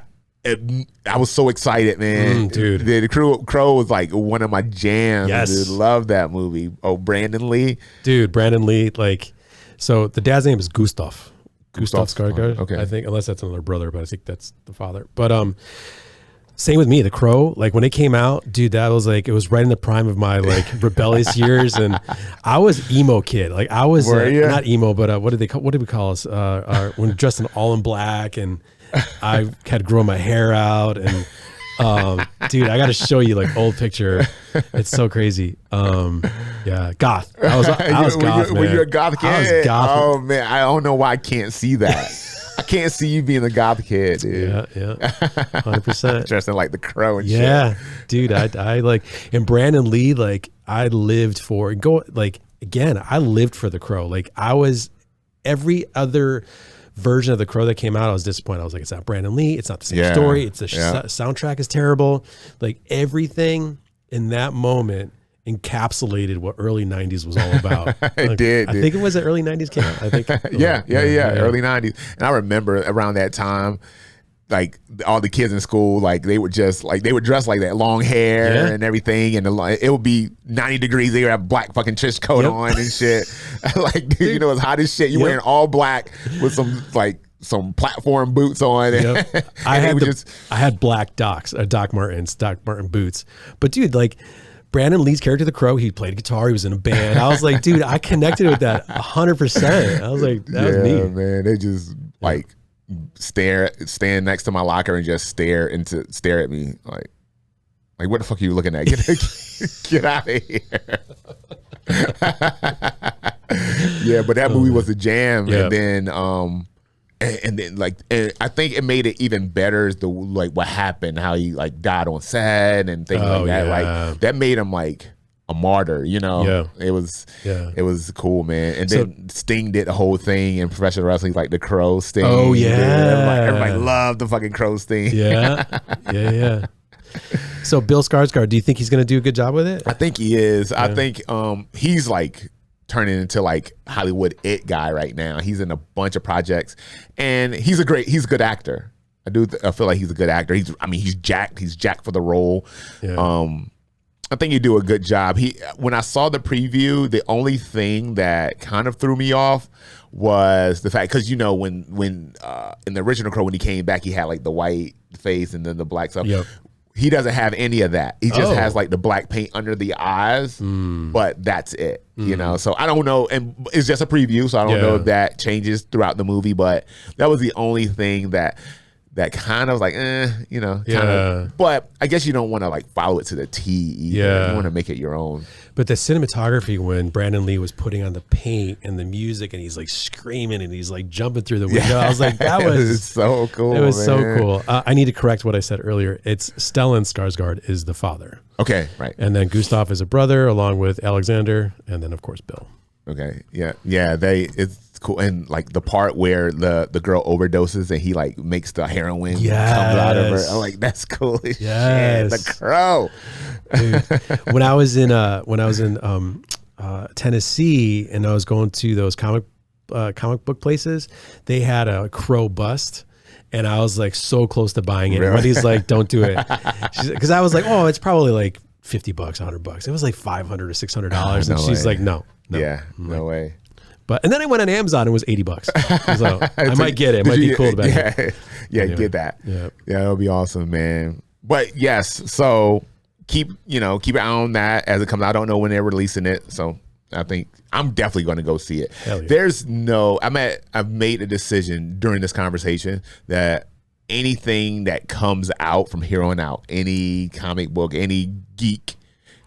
[SPEAKER 1] was so excited, man.
[SPEAKER 2] Dude,
[SPEAKER 1] the Crow was like one of my jams.
[SPEAKER 2] Yes,
[SPEAKER 1] dude, love that movie. Oh, Brandon Lee.
[SPEAKER 2] Dude, Brandon Lee. Like, so the dad's name is Gustav Skarsgård,
[SPEAKER 1] okay.
[SPEAKER 2] I think, unless that's another brother, but I think that's the father. But same with me, The Crow. Like when it came out, dude, that was like, it was right in the prime of my like rebellious years, and I was emo kid. Like I was not emo, but what did we call us? When dressed in all in black, and I had grown my hair out, and dude, I got to show you like old picture. It's so crazy. Yeah, goth. I was goth, man.
[SPEAKER 1] Were you a goth kid?
[SPEAKER 2] I was goth.
[SPEAKER 1] Oh man, I don't know why I can't see that. I can't see you being a goth kid, dude.
[SPEAKER 2] Yeah, 100%.
[SPEAKER 1] Dressing like The Crow and
[SPEAKER 2] shit. Dude, I like, and Brandon Lee, like I lived for I lived for The Crow. Like I was every other version of The Crow that came out, I was disappointed. I was like, it's not Brandon Lee. It's not the same story. It's the soundtrack is terrible. Like everything in that moment encapsulated what early 90s was all about.
[SPEAKER 1] It did.
[SPEAKER 2] I think it was the early 90s came out. I think.
[SPEAKER 1] Yeah. Early 90s. And I remember around that time, like all the kids in school, like they would dress like that, long hair and everything, and it would be 90 degrees. They would have black fucking trench coat on and shit. Like, dude, you know, it's hot as shit. You wearing all black with some platform boots on.
[SPEAKER 2] I had black Doc Martin boots. But dude, like Brandon Lee's character, The Crow, he played guitar. He was in a band. I was like, dude, I connected with that 100%. I was like, that was me.
[SPEAKER 1] Man, they just like stand next to my locker and just stare at me like what the fuck are you looking at? Get out of here. Yeah, but that movie was a jam. And then and I think it made it even better is what happened, how he like died on set and things like that. Like that made him like a martyr, you know. It was cool, man. And then Sting did the whole thing in professional wrestling, like the Crow Sting.
[SPEAKER 2] Oh yeah,
[SPEAKER 1] everybody loved the fucking Crow Sting.
[SPEAKER 2] Yeah. So Bill Skarsgård, do you think he's going to do a good job with it?
[SPEAKER 1] I think he is. I think he's like turning into like Hollywood it guy right now. He's in a bunch of projects, and he's a good actor. I feel like he's a good actor. He's jacked for the role. I think he do a good job. When I saw the preview, the only thing that kind of threw me off was the fact, because you know when in the original Crow, when he came back, he had like the white face and then the black stuff. He doesn't have any of that. He just has like the black paint under the eyes, but that's it. You know, so I don't know, and it's just a preview, so I don't know if that changes throughout the movie. But that was the only thing that kind of like, you know, kind of. But I guess you don't want to like follow it to the T either. You want to make it your own.
[SPEAKER 2] But the cinematography, when Brandon Lee was putting on the paint and the music, and he's like screaming and he's like jumping through the window, I was like, that was
[SPEAKER 1] so cool.
[SPEAKER 2] It was so cool. I need to correct what I said earlier. It's Stellan Skarsgård is the father.
[SPEAKER 1] Okay, right.
[SPEAKER 2] And then Gustav is a brother, along with Alexander, and then of course Bill.
[SPEAKER 1] Okay, yeah. It's cool, and like the part where the girl overdoses and he like makes the heroin come out of her. I'm like, that's cool as shit. The Crow.
[SPEAKER 2] Dude, when I was in Tennessee and I was going to those comic book places, they had a Crow bust. And I was like so close to buying it.
[SPEAKER 1] Really?
[SPEAKER 2] Wendy's like, don't do it. Because I was like, oh, it's probably like $50, $100. It was like $500 or $600.
[SPEAKER 1] No
[SPEAKER 2] And she's
[SPEAKER 1] way.
[SPEAKER 2] like, no.
[SPEAKER 1] Yeah, no way.
[SPEAKER 2] But, and then I went on Amazon and it was $80. So I might get it. It might be cool to back.
[SPEAKER 1] Yeah,
[SPEAKER 2] Anyway,
[SPEAKER 1] get that.
[SPEAKER 2] yeah.
[SPEAKER 1] Yeah, that'll be awesome, man. But yes, so keep an eye on that as it comes out. I don't know when they're releasing it, so I think I'm definitely going to go see it.
[SPEAKER 2] Hell yeah.
[SPEAKER 1] There's no, I've made a decision during this conversation that anything that comes out from here on out, any comic book, any geek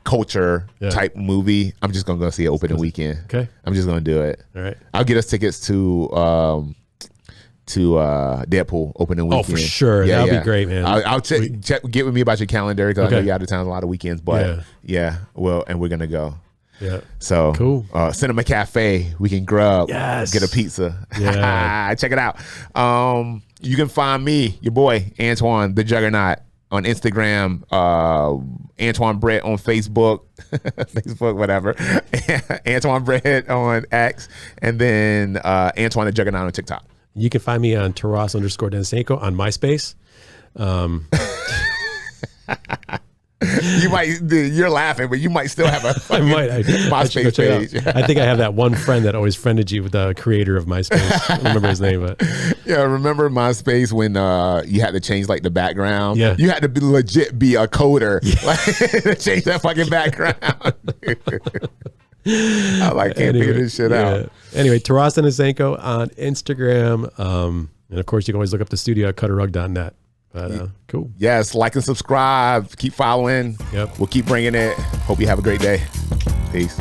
[SPEAKER 1] culture type movie, I'm just going to go see it opening weekend.
[SPEAKER 2] Okay.
[SPEAKER 1] I'm just going to do it.
[SPEAKER 2] All right.
[SPEAKER 1] I'll get us tickets to Deadpool opening weekend.
[SPEAKER 2] Oh, for sure.
[SPEAKER 1] Yeah,
[SPEAKER 2] That'll be great, man.
[SPEAKER 1] I'll check, get with me about your calendar because I know
[SPEAKER 2] Okay.
[SPEAKER 1] you're out of town a lot of weekends. But well, and we're gonna go.
[SPEAKER 2] Yeah.
[SPEAKER 1] So
[SPEAKER 2] Cool.
[SPEAKER 1] Cinema Cafe, we can grub.
[SPEAKER 2] Yes.
[SPEAKER 1] Get a pizza.
[SPEAKER 2] Yeah.
[SPEAKER 1] Check it out. You can find me, your boy Antoine the Juggernaut, on Instagram. Antoine Brett on Facebook. Facebook, whatever. Antoine Brett on X, and then Antoine the Juggernaut on TikTok.
[SPEAKER 2] You can find me on Taras_Densenko on MySpace.
[SPEAKER 1] You're laughing, but you might still have a
[SPEAKER 2] I might. I should go
[SPEAKER 1] MySpace
[SPEAKER 2] check it
[SPEAKER 1] page.
[SPEAKER 2] out. I think I have that one friend that always friended you, the creator of MySpace. I don't remember his name, but
[SPEAKER 1] Yeah, remember MySpace when you had to change like the background?
[SPEAKER 2] Yeah.
[SPEAKER 1] You had to legit be a coder like, to change that fucking background. I can't figure this shit out.
[SPEAKER 2] Anyway, Taras Densenko on Instagram. And of course, you can always look up the studio at cutterrug.net. But cool.
[SPEAKER 1] Yes, like and subscribe. Keep following.
[SPEAKER 2] Yep.
[SPEAKER 1] We'll keep bringing it. Hope you have a great day. Peace.